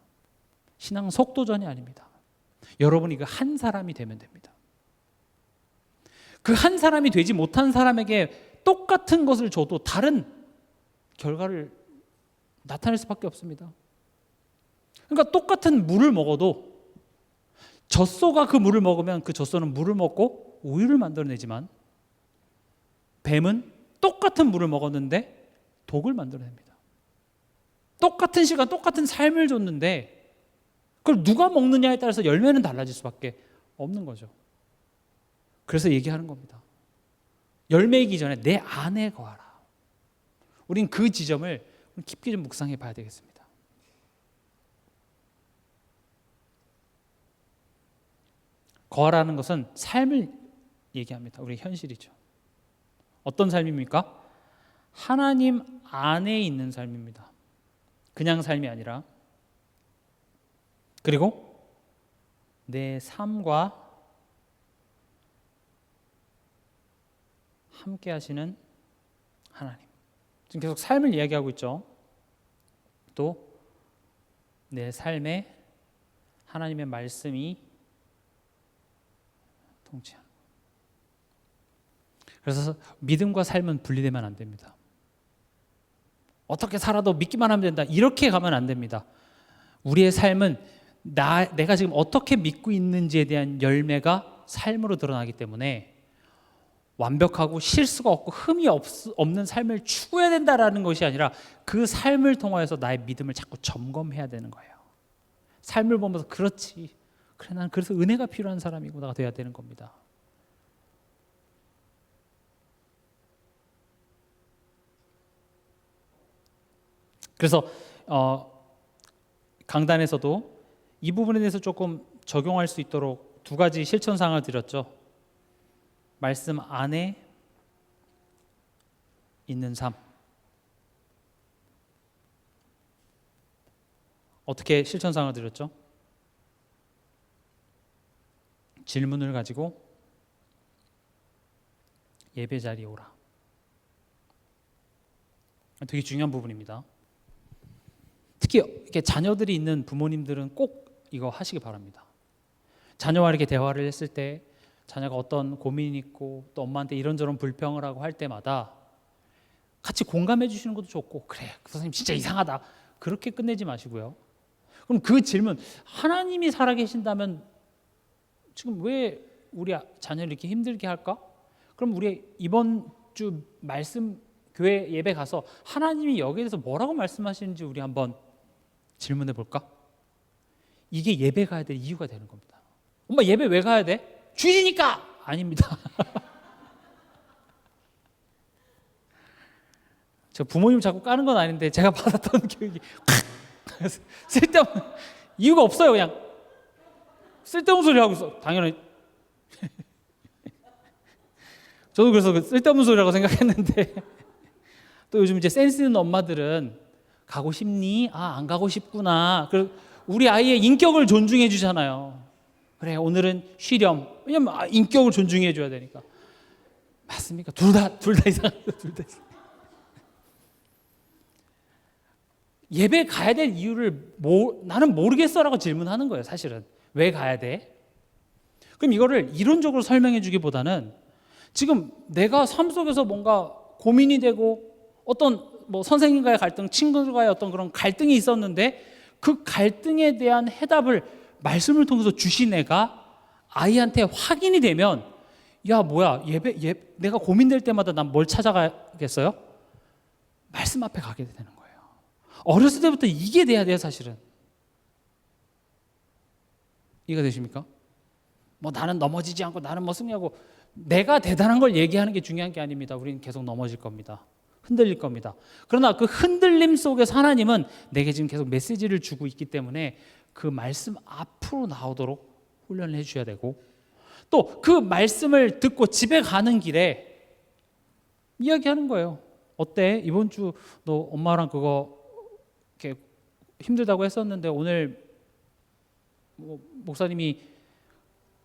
신앙 속도전이 아닙니다. 여러분이 그 한 사람이 되면 됩니다. 그 한 사람이 되지 못한 사람에게 똑같은 것을 줘도 다른 결과를 나타낼 수밖에 없습니다. 그러니까 똑같은 물을 먹어도 젖소가 그 물을 먹으면 그 젖소는 물을 먹고 우유를 만들어내지만 뱀은 똑같은 물을 먹었는데 독을 만들어냅니다. 똑같은 시간 똑같은 삶을 줬는데 그걸 누가 먹느냐에 따라서 열매는 달라질 수밖에 없는 거죠. 그래서 얘기하는 겁니다. 열매이기 전에 내 안에 거하라. 우린 그 지점을 깊게 좀 묵상해 봐야 되겠습니다. 거하라는 것은 삶을 얘기합니다. 우리 현실이죠. 어떤 삶입니까? 하나님 안에 있는 삶입니다. 그냥 삶이 아니라. 그리고 내 삶과 함께 하시는 하나님. 지금 계속 삶을 이야기하고 있죠. 또 내 삶에 하나님의 말씀이 통치하는. 그래서 믿음과 삶은 분리되면 안 됩니다. 어떻게 살아도 믿기만 하면 된다. 이렇게 가면 안 됩니다. 우리의 삶은 내가 지금 어떻게 믿고 있는지에 대한 열매가 삶으로 드러나기 때문에 완벽하고 실수가 없고 흠이 없는 삶을 추구해야 된다라는 것이 아니라 그 삶을 통하여서 나의 믿음을 자꾸 점검해야 되는 거예요. 삶을 보면서 그렇지. 그래, 난 그래서 은혜가 필요한 사람이구나 돼야 되는 겁니다. 그래서 강단에서도 이 부분에 대해서 조금 적용할 수 있도록 두 가지 실천사항을 드렸죠. 말씀 안에 있는 삶. 어떻게 실천사항을 드렸죠? 질문을 가지고 예배 자리에 오라. 되게 중요한 부분입니다. 특히 이렇게 자녀들이 있는 부모님들은 꼭 이거 하시기 바랍니다. 자녀와 이렇게 대화를 했을 때 자녀가 어떤 고민이 있고 또 엄마한테 이런저런 불평을 하고 할 때마다 같이 공감해 주시는 것도 좋고, 그래 그 선생님 진짜 이상하다 그렇게 끝내지 마시고요. 그럼 그 질문, 하나님이 살아계신다면 지금 왜 우리 자녀를 이렇게 힘들게 할까? 그럼 우리 이번 주 말씀 교회 예배 가서 하나님이 여기에 대해서 뭐라고 말씀하시는지 우리 한번 질문해 볼까? 이게 예배 가야 될 이유가 되는 겁니다. 엄마 예배 왜 가야 돼? 주일이니까! 아닙니다. 저 부모님 자꾸 까는 건 아닌데 제가 받았던 교육이 쓸데없는 이유가 없어요. 그냥 쓸데없는 소리 하고 있어. 당연히 저도 그래서 그 쓸데없는 소리라고 생각했는데 또 요즘 이제 센스 있는 엄마들은 가고 싶니? 아, 안 가고 싶구나. 우리 아이의 인격을 존중해 주잖아요. 그래, 오늘은 쉬렴. 왜냐면 인격을 존중해 줘야 되니까. 맞습니까? 둘 다 이상해요. 둘 다. 예배 가야 될 이유를 나는 모르겠어라고 질문하는 거예요. 사실은 왜 가야 돼? 그럼 이거를 이론적으로 설명해 주기보다는 지금 내가 삶 속에서 뭔가 고민이 되고 어떤 뭐 선생님과의 갈등, 친구들과의 어떤 그런 갈등이 있었는데 그 갈등에 대한 해답을 말씀을 통해서 주신 애가 아이한테 확인이 되면, 야 뭐야 내가 고민될 때마다 난 뭘 찾아가겠어요? 말씀 앞에 가게 되는 거예요. 어렸을 때부터 이게 돼야 돼요. 사실은 이해가 되십니까? 뭐 나는 넘어지지 않고 나는 뭐 승리하고, 내가 대단한 걸 얘기하는 게 중요한 게 아닙니다. 우리는 계속 넘어질 겁니다. 흔들릴 겁니다. 그러나 그 흔들림 속에서 하나님은 내게 지금 계속 메시지를 주고 있기 때문에 그 말씀 앞으로 나오도록 훈련을 해주셔야 되고, 또 그 말씀을 듣고 집에 가는 길에 이야기하는 거예요. 어때? 이번 주 너 엄마랑 그거 이렇게 힘들다고 했었는데 오늘 뭐 목사님이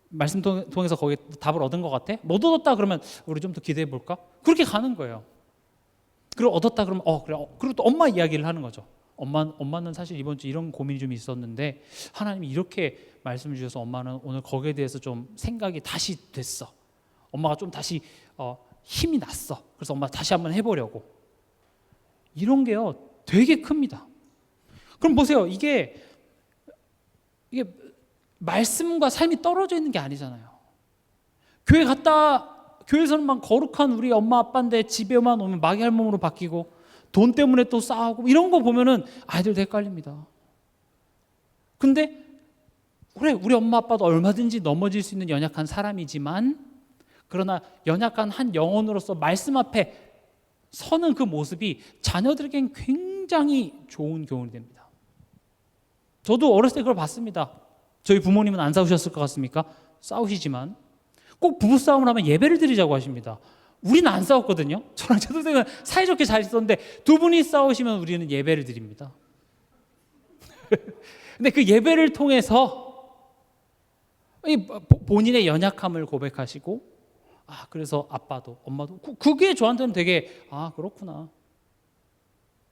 말씀 통해서 거기에 답을 얻은 것 같아? 못 얻었다 그러면 우리 좀 더 기대해 볼까? 그렇게 가는 거예요. 그리고 얻었다 그러면 그래. 그리고 또 엄마 이야기를 하는 거죠. 엄마는 사실 이번 주 이런 고민이 좀 있었는데 하나님이 이렇게 말씀을 주셔서 엄마는 오늘 거기에 대해서 좀 생각이 다시 됐어. 엄마가 좀 다시 힘이 났어. 그래서 엄마 다시 한번 해보려고. 이런 게요 되게 큽니다. 그럼 보세요. 이게 말씀과 삶이 떨어져 있는 게 아니잖아요. 교회에서는 막 거룩한 우리 엄마 아빠인데 집에만 오면 마귀 할멈으로 바뀌고 돈 때문에 또 싸우고 이런 거 보면은 아이들도 헷갈립니다. 근데 그래, 우리 엄마 아빠도 얼마든지 넘어질 수 있는 연약한 사람이지만, 그러나 연약한 한 영혼으로서 말씀 앞에 서는 그 모습이 자녀들에겐 굉장히 좋은 교훈이 됩니다. 저도 어렸을 때 그걸 봤습니다. 저희 부모님은 안 싸우셨을 것 같습니까? 싸우시지만 꼭 부부싸움을 하면 예배를 드리자고 하십니다. 우리는 안 싸웠거든요. 저랑 제 동생은 사이좋게 잘 있었는데 두 분이 싸우시면 우리는 예배를 드립니다. 근데 그 예배를 통해서 본인의 연약함을 고백하시고, 그래서 아빠도 엄마도 그게 저한테는 되게 그렇구나.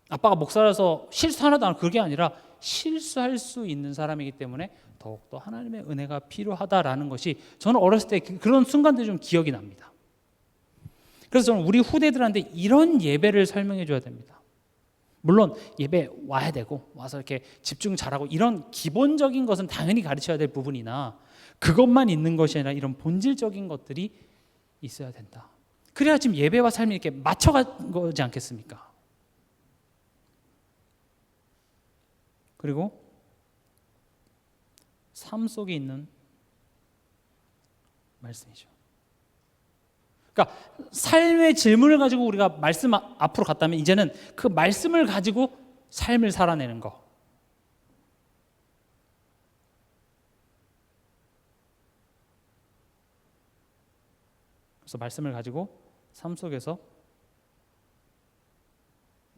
아빠가 목사라서 실수 하나도 안 하고 그게 아니라 실수할 수 있는 사람이기 때문에 더욱더 하나님의 은혜가 필요하다라는 것이 저는 어렸을 때 그런 순간들이 좀 기억이 납니다. 그래서 저는 우리 후대들한테 이런 예배를 설명해 줘야 됩니다. 물론 예배 와야 되고 와서 이렇게 집중 잘하고 이런 기본적인 것은 당연히 가르쳐야 될 부분이나 그것만 있는 것이 아니라 이런 본질적인 것들이 있어야 된다. 그래야 지금 예배와 삶이 이렇게 맞춰간 거지 않겠습니까? 그리고 삶 속에 있는 말씀이죠. 그러니까 삶의 질문을 가지고 우리가 말씀 앞으로 갔다면 이제는 그 말씀을 가지고 삶을 살아내는 거. 그래서 말씀을 가지고 삶 속에서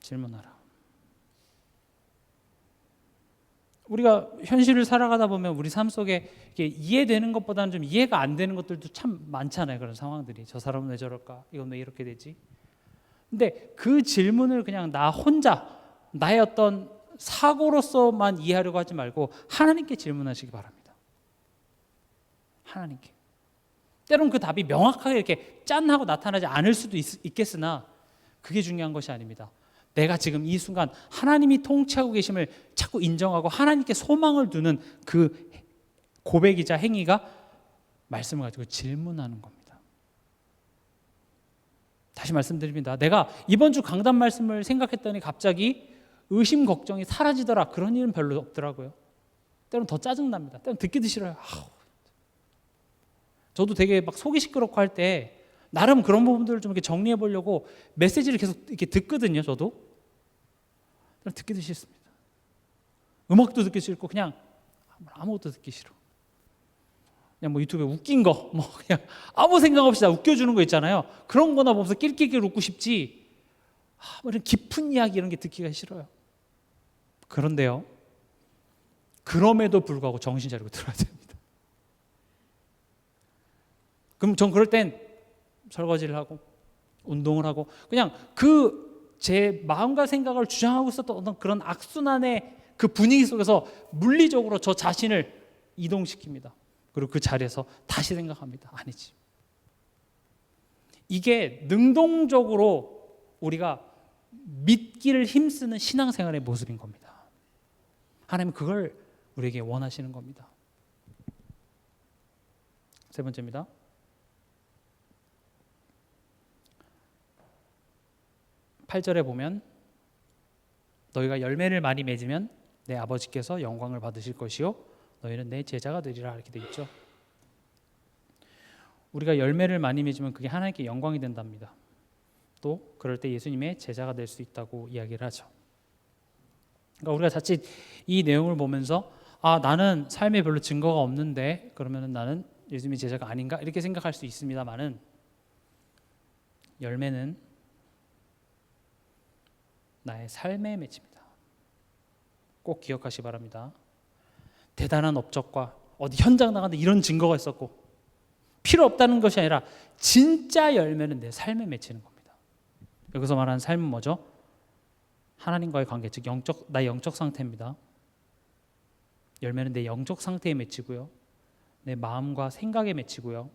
질문하라. 우리가 현실을 살아가다 보면 우리 삶 속에 이게 이해되는 것보다는 좀 이해가 안 되는 것들도 참 많잖아요. 그런 상황들이. 저 사람은 왜 저럴까? 이건 왜 이렇게 되지? 근데 그 질문을 그냥 나 혼자 나의 어떤 사고로서만 이해하려고 하지 말고 하나님께 질문하시기 바랍니다. 하나님께. 때론 그 답이 명확하게 이렇게 짠 하고 나타나지 않을 수도 있겠으나 그게 중요한 것이 아닙니다. 내가 지금 이 순간 하나님이 통치하고 계심을 자꾸 인정하고 하나님께 소망을 두는 그 고백이자 행위가 말씀을 가지고 질문하는 겁니다. 다시 말씀드립니다. 내가 이번 주 강단 말씀을 생각했더니 갑자기 의심 걱정이 사라지더라. 그런 일은 별로 없더라고요. 때론 더 짜증납니다. 때론 듣기도 싫어요. 저도 되게 막 속이 시끄럽고 할 때 나름 그런 부분들을 좀 이렇게 정리해 보려고 메시지를 계속 이렇게 듣거든요. 저도 듣기도 싫습니다. 음악도 듣기 싫고 그냥 아무것도 듣기 싫어. 그냥 뭐 유튜브에 웃긴 거, 뭐 그냥 아무 생각 없이 다 웃겨주는 거 있잖아요. 그런 거나 보면서 낄낄낄 웃고 싶지. 뭐 이런 깊은 이야기 이런 게 듣기가 싫어요. 그런데요, 그럼에도 불구하고 정신 차리고 들어야 됩니다. 그럼 전 그럴 땐 설거지를 하고 운동을 하고 그냥 제 마음과 생각을 주장하고 있었던 어떤 그런 악순환의 그 분위기 속에서 물리적으로 저 자신을 이동시킵니다. 그리고 그 자리에서 다시 생각합니다. 아니지. 이게 능동적으로 우리가 믿기를 힘쓰는 신앙생활의 모습인 겁니다. 하나님은 그걸 우리에게 원하시는 겁니다. 세 번째입니다. 8절에 보면 너희가 열매를 많이 맺으면 내 아버지께서 영광을 받으실 것이요 너희는 내 제자가 되리라 이렇게 돼 있죠. 우리가 열매를 많이 맺으면 그게 하나님께 영광이 된답니다. 또 그럴 때 예수님의 제자가 될 수 있다고 이야기를 하죠. 그러니까 우리가 자칫 이 내용을 보면서 나는 삶에 별로 증거가 없는데 그러면 나는 예수님의 제자가 아닌가 이렇게 생각할 수 있습니다만은 열매는 나의 삶에 맺힙니다. 꼭 기억하시기 바랍니다. 대단한 업적과 어디 현장 나갔는데 이런 증거가 있었고 필요 없다는 것이 아니라 진짜 열매는 내 삶에 맺히는 겁니다. 여기서 말하는 삶은 뭐죠? 하나님과의 관계, 즉 나의 영적 상태입니다. 열매는 내 영적 상태에 맺히고요, 내 마음과 생각에 맺히고요,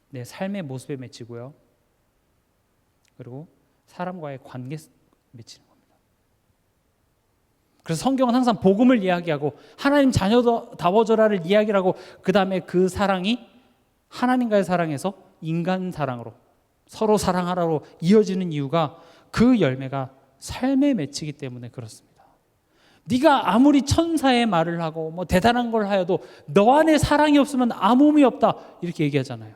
내 삶의 모습에 맺히고요, 그리고 사람과의 관계에 맺히는 겁니다. 그래서 성경은 항상 복음을 이야기하고 하나님 자녀다워져라를 이야기를 하고 그 다음에 그 사랑이 하나님과의 사랑에서 인간 사랑으로 서로 사랑하라로 이어지는 이유가 그 열매가 삶에 맺히기 때문에 그렇습니다. 네가 아무리 천사의 말을 하고 뭐 대단한 걸 하여도 너 안에 사랑이 없으면 아무 의미 없다 이렇게 얘기하잖아요.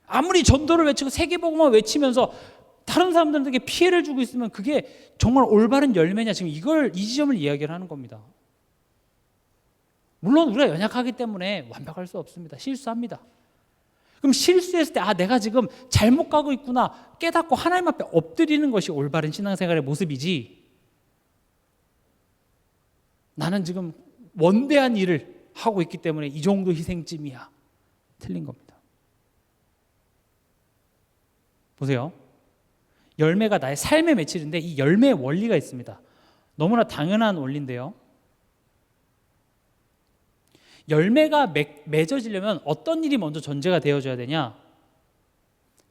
아무리 전도를 외치고 세계복음을 외치면서 다른 사람들에게 피해를 주고 있으면 그게 정말 올바른 열매냐, 지금 이 지점을 이야기를 하는 겁니다. 물론 우리가 연약하기 때문에 완벽할 수 없습니다. 실수합니다. 그럼 실수했을 때 내가 지금 잘못 가고 있구나 깨닫고 하나님 앞에 엎드리는 것이 올바른 신앙생활의 모습이지, 나는 지금 원대한 일을 하고 있기 때문에 이 정도 희생쯤이야, 틀린 겁니다. 보세요. 열매가 나의 삶에 맺히는데 이 열매의 원리가 있습니다. 너무나 당연한 원리인데요, 열매가 맺어지려면 어떤 일이 먼저 전제가 되어져야 되냐?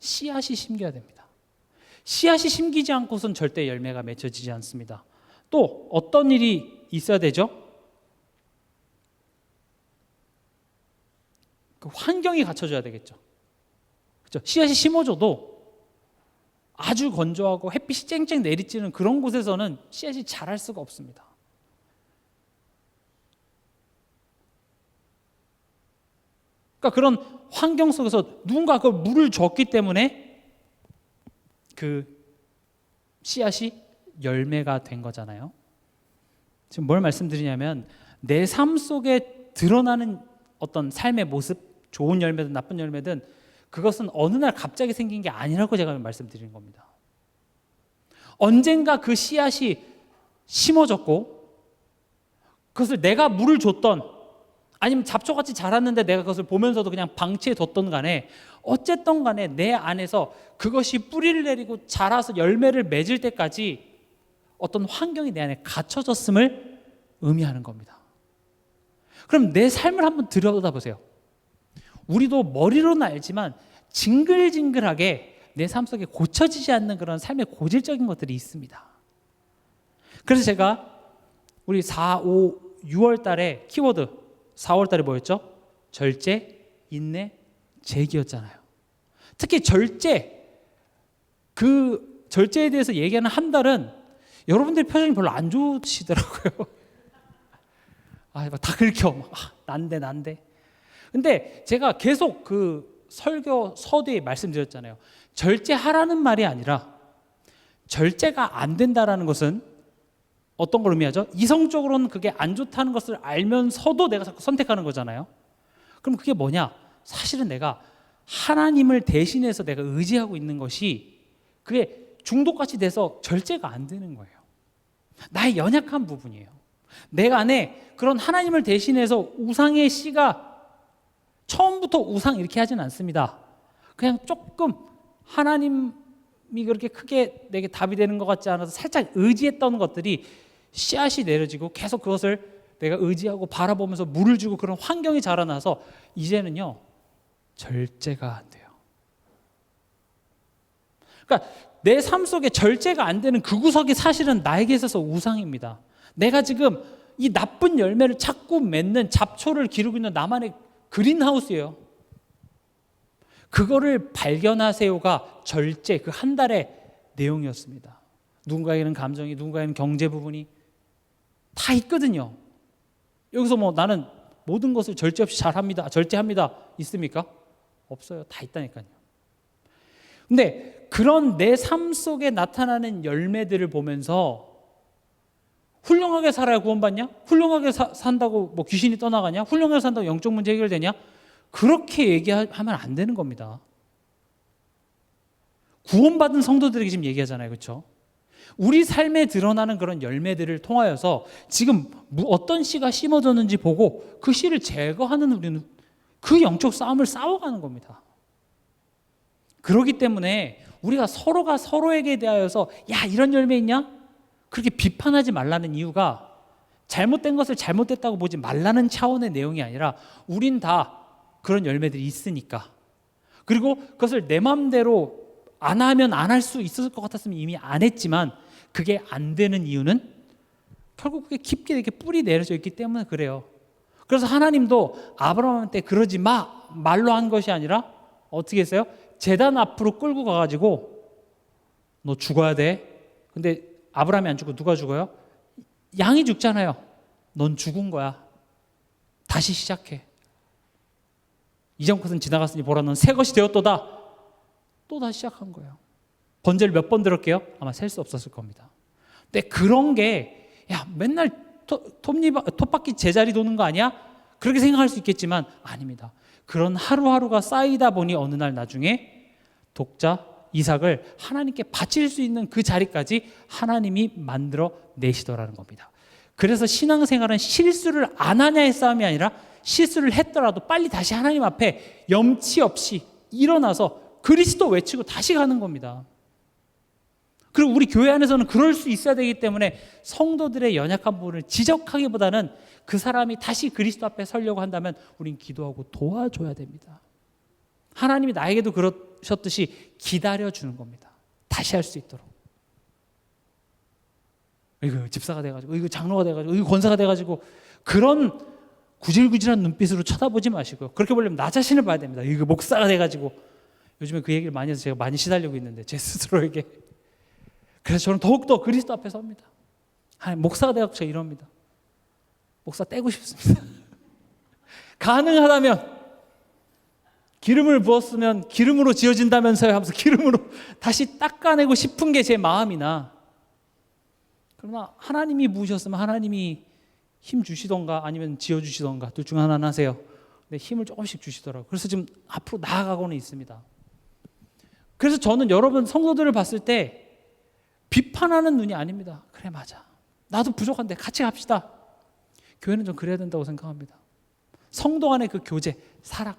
씨앗이 심겨야 됩니다. 씨앗이 심기지 않고선 절대 열매가 맺혀지지 않습니다. 또 어떤 일이 있어야 되죠? 그 환경이 갖춰져야 되겠죠. 그렇죠? 씨앗이 심어져도 아주 건조하고 햇빛이 쨍쨍 내리쬐는 그런 곳에서는 씨앗이 자랄 수가 없습니다. 그러니까 그런 환경 속에서 누군가 그 물을 줬기 때문에 그 씨앗이 열매가 된 거잖아요. 지금 뭘 말씀드리냐면 내 삶 속에 드러나는 어떤 삶의 모습, 좋은 열매든 나쁜 열매든 그것은 어느 날 갑자기 생긴 게 아니라고 제가 말씀드리는 겁니다. 언젠가 그 씨앗이 심어졌고 그것을 내가 물을 줬던 아니면 잡초같이 자랐는데 내가 그것을 보면서도 그냥 방치해 뒀던 간에 어쨌든 간에 내 안에서 그것이 뿌리를 내리고 자라서 열매를 맺을 때까지 어떤 환경이 내 안에 갖춰졌음을 의미하는 겁니다. 그럼 내 삶을 한번 들여다보세요. 우리도 머리로는 알지만 징글징글하게 내 삶 속에 고쳐지지 않는 그런 삶의 고질적인 것들이 있습니다. 그래서 제가 우리 4, 5, 6월 달에 키워드 4월 달에 뭐였죠? 절제, 인내, 재기였잖아요. 특히 그 절제에 대해서 얘기하는 한 달은 여러분들 표정이 별로 안 좋으시더라고요. 다 긁혀. 난데. 근데 제가 계속 그 설교 서두에 말씀드렸잖아요. 절제하라는 말이 아니라 절제가 안 된다라는 것은 어떤 걸 의미하죠? 이성적으로는 그게 안 좋다는 것을 알면서도 내가 자꾸 선택하는 거잖아요. 그럼 그게 뭐냐? 사실은 내가 하나님을 대신해서 내가 의지하고 있는 것이 그게 중독같이 돼서 절제가 안 되는 거예요. 나의 연약한 부분이에요. 내가 안에 그런 하나님을 대신해서 우상의 씨가 처음부터 우상 이렇게 하진 않습니다. 그냥 조금 하나님이 그렇게 크게 내게 답이 되는 것 같지 않아서 살짝 의지했던 것들이 씨앗이 내려지고 계속 그것을 내가 의지하고 바라보면서 물을 주고 그런 환경이 자라나서 이제는요 절제가 안 돼요. 그러니까 내 삶 속에 절제가 안 되는 그 구석이 사실은 나에게 있어서 우상입니다. 내가 지금 이 나쁜 열매를 자꾸 맺는 잡초를 기르고 있는 나만의 그린하우스예요. 그거를 발견하세요가 절제 그 한 달의 내용이었습니다. 누군가에게는 감정이, 누군가에게는 경제 부분이 다 있거든요. 여기서 나는 모든 것을 절제 없이 잘합니다, 절제합니다 있습니까? 없어요. 다 있다니까요. 근데 그런 내 삶 속에 나타나는 열매들을 보면서 훌륭하게 살아야 구원받냐? 훌륭하게 산다고 뭐 귀신이 떠나가냐? 훌륭하게 산다고 영적 문제 해결되냐? 그렇게 얘기하면 안 되는 겁니다. 구원받은 성도들에게 지금 얘기하잖아요. 그렇죠? 우리 삶에 드러나는 그런 열매들을 통하여서 지금 어떤 씨가 심어졌는지 보고 그 씨를 제거하는 우리는 그 영적 싸움을 싸워가는 겁니다. 그렇기 때문에 우리가 서로가 서로에게 대하여서 야 이런 열매 있냐? 그렇게 비판하지 말라는 이유가 잘못된 것을 잘못됐다고 보지 말라는 차원의 내용이 아니라 우린 다 그런 열매들이 있으니까, 그리고 그것을 내 마음대로 안 하면 안 할 수 있었을 것 같았으면 이미 안 했지만 그게 안 되는 이유는 결국 그게 깊게 이렇게 뿌리 내려져 있기 때문에 그래요. 그래서 하나님도 아브라함한테 그러지 마 말로 한 것이 아니라 어떻게 했어요? 제단 앞으로 끌고 가가지고 너 죽어야 돼. 근데 아브라함이 안 죽고 누가 죽어요? 양이 죽잖아요. 넌 죽은 거야. 다시 시작해. 이전 것은 지나갔으니 보라 넌 새 것이 되었도다. 또 다시 시작한 거예요. 번제를 몇 번 들었게요? 아마 셀 수 없었을 겁니다. 근데 그런 게 야 맨날 톱바퀴 제자리 도는 거 아니야? 그렇게 생각할 수 있겠지만 아닙니다. 그런 하루하루가 쌓이다 보니 어느 날 나중에 독자 이삭을 하나님께 바칠 수 있는 그 자리까지 하나님이 만들어 내시더라는 겁니다. 그래서 신앙생활은 실수를 안 하냐의 싸움이 아니라 실수를 했더라도 빨리 다시 하나님 앞에 염치 없이 일어나서 그리스도 외치고 다시 가는 겁니다. 그리고 우리 교회 안에서는 그럴 수 있어야 되기 때문에 성도들의 연약한 부분을 지적하기보다는 그 사람이 다시 그리스도 앞에 서려고 한다면 우린 기도하고 도와줘야 됩니다. 하나님이 나에게도 그러셨듯이 기다려주는 겁니다. 다시 할 수 있도록. 이거 집사가 돼가지고, 이거 장로가 돼가지고, 이거 권사가 돼가지고 그런 구질구질한 눈빛으로 쳐다보지 마시고요. 그렇게 보려면 나 자신을 봐야 됩니다. 이거 목사가 돼가지고. 요즘에 그 얘기를 많이 해서 제가 많이 시달리고 있는데 제 스스로에게. 그래서 저는 더욱더 그리스도 앞에 섭니다. 목사가 돼가지고 제가 이럽니다. 목사 떼고 싶습니다. 가능하다면 기름을 부었으면 기름으로 지어진다면서요 하면서 기름으로 다시 닦아내고 싶은 게 제 마음이나, 그러나 하나님이 부으셨으면 하나님이 힘 주시던가 아니면 지어주시던가 둘 중 하나는 하세요. 근데 힘을 조금씩 주시더라고요. 그래서 지금 앞으로 나아가고는 있습니다. 그래서 저는 여러분 성도들을 봤을 때 비판하는 눈이 아닙니다. 그래 맞아. 나도 부족한데 같이 갑시다. 교회는 좀 그래야 된다고 생각합니다. 성도 간의 그 교제, 사랑.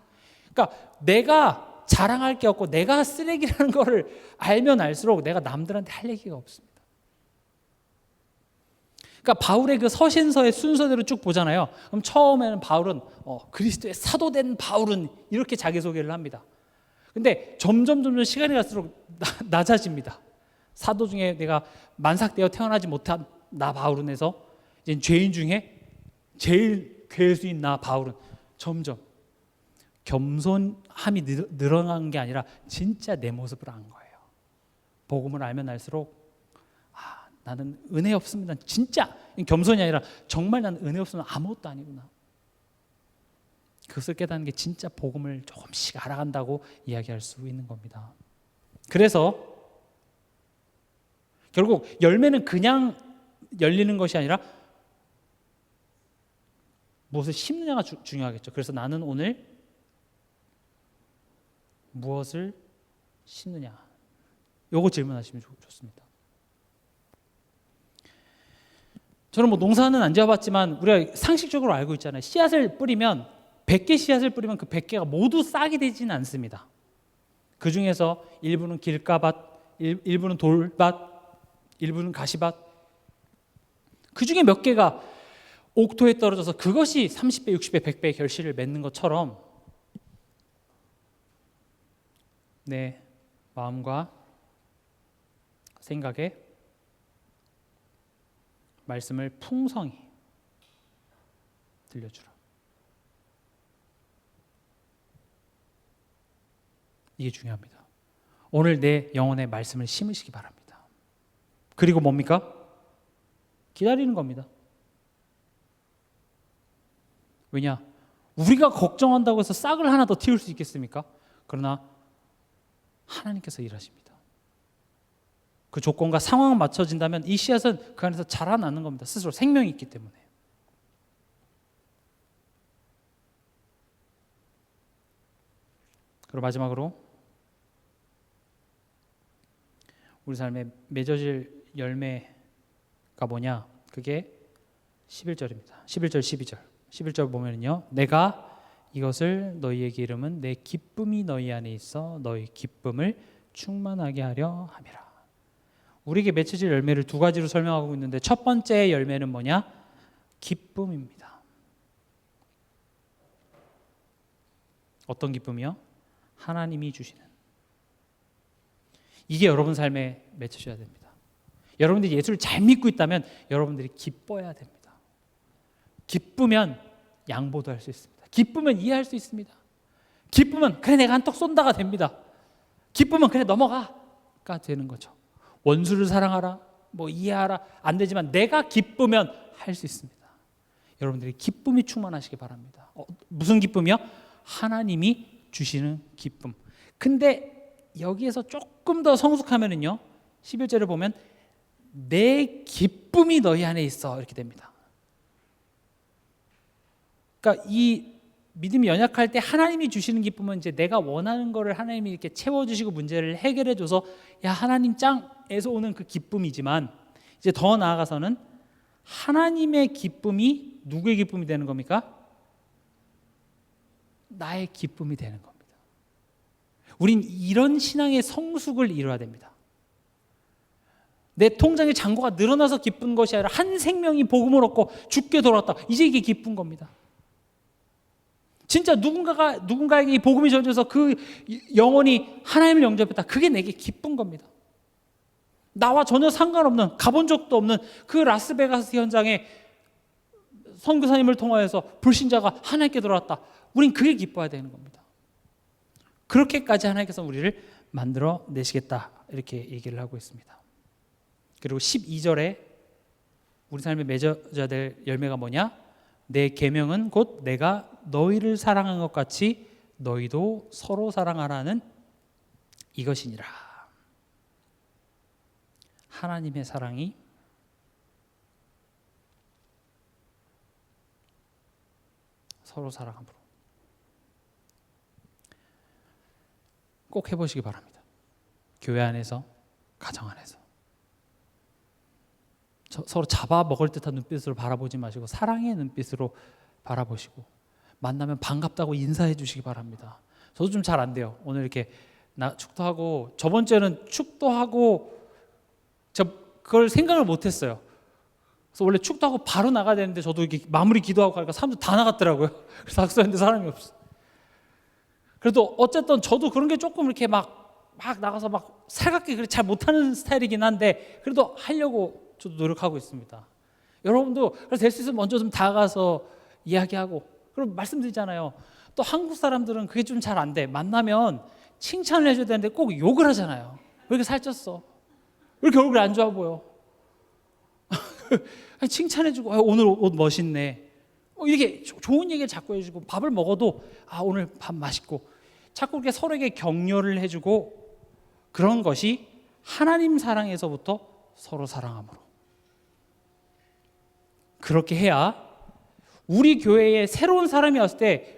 그러니까 내가 자랑할 게 없고 내가 쓰레기라는 거를 알면 알수록 내가 남들한테 할 얘기가 없습니다. 그러니까 바울의 그 서신서의 순서대로 쭉 보잖아요. 그럼 처음에는 바울은 그리스도의 사도된 바울은 이렇게 자기소개를 합니다. 근데 점점 시간이 갈수록 낮아집니다. 사도 중에 내가 만삭되어 태어나지 못한 나 바울은에서 이제 죄인 중에 제일 괴수인 나 바울은 점점 겸손함이 늘어난 게 아니라 진짜 내 모습을 안 거예요. 복음을 알면 알수록 나는 은혜 없으면 난 진짜 겸손이 아니라 정말 나는 은혜 없으면 아무것도 아니구나. 그것을 깨닫는 게 진짜 복음을 조금씩 알아간다고 이야기할 수 있는 겁니다. 그래서 결국 열매는 그냥 열리는 것이 아니라 무엇을 심느냐가 중요하겠죠. 그래서 나는 오늘 무엇을 심느냐, 요거 질문하시면 좋습니다. 저는 뭐 농사는 안 지어봤지만 우리가 상식적으로 알고 있잖아요. 씨앗을 뿌리면 100개 씨앗을 뿌리면 그 100개가 모두 싹이 되지는 않습니다. 그 중에서 일부는 길가밭, 일부는 돌밭, 일부는 가시밭, 그 중에 몇 개가 옥토에 떨어져서 그것이 30배, 60배, 100배의 결실을 맺는 것처럼 내 마음과 생각에 말씀을 풍성히 들려주라. 이게 중요합니다. 오늘 내 영혼에 말씀을 심으시기 바랍니다. 그리고 뭡니까? 기다리는 겁니다. 왜냐? 우리가 걱정한다고 해서 싹을 하나 더 틔울 수 있겠습니까? 그러나 하나님께서 일하십니다. 그 조건과 상황 맞춰진다면 이 씨앗은 그 안에서 자라나는 겁니다. 스스로 생명이 있기 때문에. 그리고 마지막으로 우리 삶에 맺어질 열매가 뭐냐? 그게 11절입니다. 11절 12절. 11절 보면요. 내가 이것을 너희에게 이름은 내 기쁨이 너희 안에 있어 너희 기쁨을 충만하게 하려 함이라. 우리에게 맺혀질 열매를 두 가지로 설명하고 있는데 첫 번째 열매는 뭐냐? 기쁨입니다. 어떤 기쁨이요? 하나님이 주시는. 이게 여러분 삶에 맺혀져야 됩니다. 여러분들이 예수를 잘 믿고 있다면 여러분들이 기뻐야 됩니다. 기쁘면 양보도 할 수 있습니다. 기쁘면 이해할 수 있습니다. 기쁘면 그래 내가 한턱 쏜다가 됩니다. 기쁘면 그래 넘어가가 되는 거죠. 원수를 사랑하라, 뭐 이해하라 안 되지만 내가 기쁘면 할 수 있습니다. 여러분들이 기쁨이 충만하시기 바랍니다. 무슨 기쁨이요? 하나님이 주시는 기쁨. 근데 여기에서 조금 더 성숙하면은요, 11절을 보면 내 기쁨이 너희 안에 있어 이렇게 됩니다. 그러니까 이 믿음이 연약할 때 하나님이 주시는 기쁨은 이제 내가 원하는 거를 하나님이 이렇게 채워주시고 문제를 해결해줘서 야 하나님 짱에서 오는 그 기쁨이지만 이제 더 나아가서는 하나님의 기쁨이 누구의 기쁨이 되는 겁니까? 나의 기쁨이 되는 겁니다. 우린 이런 신앙의 성숙을 이루어야 됩니다. 내 통장의 잔고가 늘어나서 기쁜 것이 아니라 한 생명이 복음을 얻고 죽게 돌아왔다. 이제 이게 기쁜 겁니다. 진짜 누군가에게 이 복음이 전해져서 그 영혼이 하나님을 영접했다. 그게 내게 기쁜 겁니다. 나와 전혀 상관없는, 가본 적도 없는 그 라스베가스 현장에 선교사님을 통하여서 불신자가 하나님께 돌아왔다. 우린 그게 기뻐야 되는 겁니다. 그렇게까지 하나님께서 우리를 만들어 내시겠다 이렇게 얘기를 하고 있습니다. 그리고 12절에 우리 삶에 맺어져야 될 열매가 뭐냐? 내 계명은 곧 내가 너희를 사랑한 것 같이 너희도 서로 사랑하라는 이것이니라. 하나님의 사랑이 서로 사랑함으로 꼭 해보시기 바랍니다. 교회 안에서, 가정 안에서 서로 잡아먹을 듯한 눈빛으로 바라보지 마시고 사랑의 눈빛으로 바라보시고 만나면 반갑다고 인사해 주시기 바랍니다. 저도 좀 잘 안 돼요. 오늘 이렇게 축도하고 저번 주에는 축도하고 그걸 생각을 못했어요. 그래서 원래 축도하고 바로 나가야 되는데 저도 이렇게 마무리 기도하고 가니까 사람들 다 나갔더라고요. 그래서 악수했는데 사람이 없어. 그래도 어쨌든 저도 그런 게 조금 이렇게 막 나가서 막 살갑게 그렇게 잘 못하는 스타일이긴 한데 그래도 하려고 저도 노력하고 있습니다. 여러분도 그래서 될 수 있으면 먼저 좀 다가가서 이야기하고 그럼 말씀드리잖아요. 또 한국 사람들은 그게 좀 잘 안 돼. 만나면 칭찬을 해줘야 되는데 꼭 욕을 하잖아요. 왜 이렇게 살쪘어? 왜 이렇게 얼굴이 안 좋아 보여? 칭찬해주고 오늘 옷 멋있네. 이렇게 좋은 얘기를 자꾸 해주고 밥을 먹어도 오늘 밥 맛있고 자꾸 이렇게 서로에게 격려를 해주고 그런 것이 하나님 사랑에서부터 서로 사랑함으로 그렇게 해야 우리 교회에 새로운 사람이 왔을 때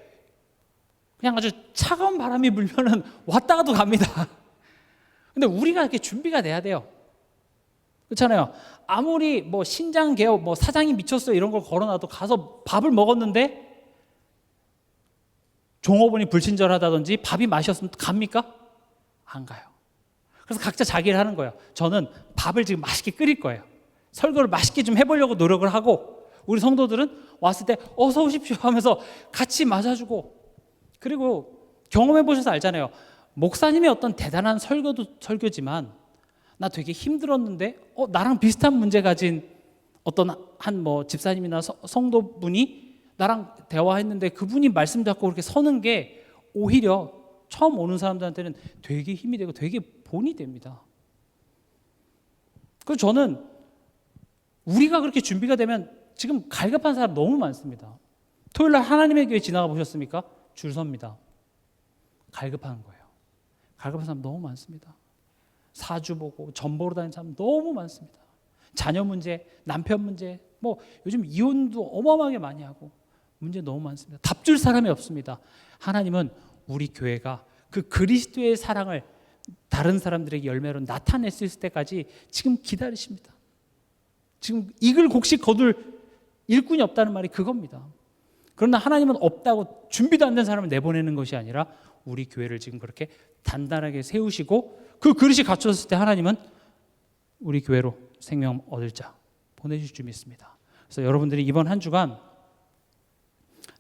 그냥 아주 차가운 바람이 불면은 왔다가도 갑니다. 근데 우리가 이렇게 준비가 돼야 돼요. 그렇잖아요. 아무리 뭐 신장 개업, 뭐 사장이 미쳤어요 이런 걸 걸어놔도 가서 밥을 먹었는데 종업원이 불친절하다든지 밥이 맛있었으면 갑니까? 안 가요. 그래서 각자 자기를 하는 거예요. 저는 밥을 지금 맛있게 끓일 거예요. 설교를 맛있게 좀 해보려고 노력을 하고 우리 성도들은 왔을 때 어서 오십시오 하면서 같이 맞아주고 그리고 경험해 보셔서 알잖아요. 목사님의 어떤 대단한 설교도 설교지만 나 되게 힘들었는데 나랑 비슷한 문제 가진 어떤 한 뭐 집사님이나 성도분이 나랑 대화했는데 그분이 말씀 잡고 그렇게 서는 게 오히려 처음 오는 사람들한테는 되게 힘이 되고 되게 본이 됩니다. 그래서 저는 우리가 그렇게 준비가 되면 지금 갈급한 사람 너무 많습니다. 토요일 날 하나님의 교회 지나가 보셨습니까? 줄 섭니다. 갈급한 거예요. 갈급한 사람 너무 많습니다. 사주 보고 전 보러 다니는 사람 너무 많습니다. 자녀 문제, 남편 문제, 뭐 요즘 이혼도 어마어마하게 많이 하고 문제 너무 많습니다. 답줄 사람이 없습니다. 하나님은 우리 교회가 그 그리스도의 사랑을 다른 사람들에게 열매로 나타낼 수 있을 때까지 지금 기다리십니다. 지금 이글 곡식 거둘 일꾼이 없다는 말이 그겁니다. 그러나 하나님은 없다고 준비도 안 된 사람을 내보내는 것이 아니라 우리 교회를 지금 그렇게 단단하게 세우시고 그 그릇이 갖춰졌을 때 하나님은 우리 교회로 생명 얻을 자 보내주실 줄 믿습니다. 그래서 여러분들이 이번 한 주간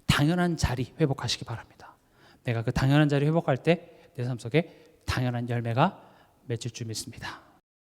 당연한 자리 회복하시기 바랍니다. 내가 그 당연한 자리 회복할 때 내 삶 속에 당연한 열매가 맺힐 줄 믿습니다.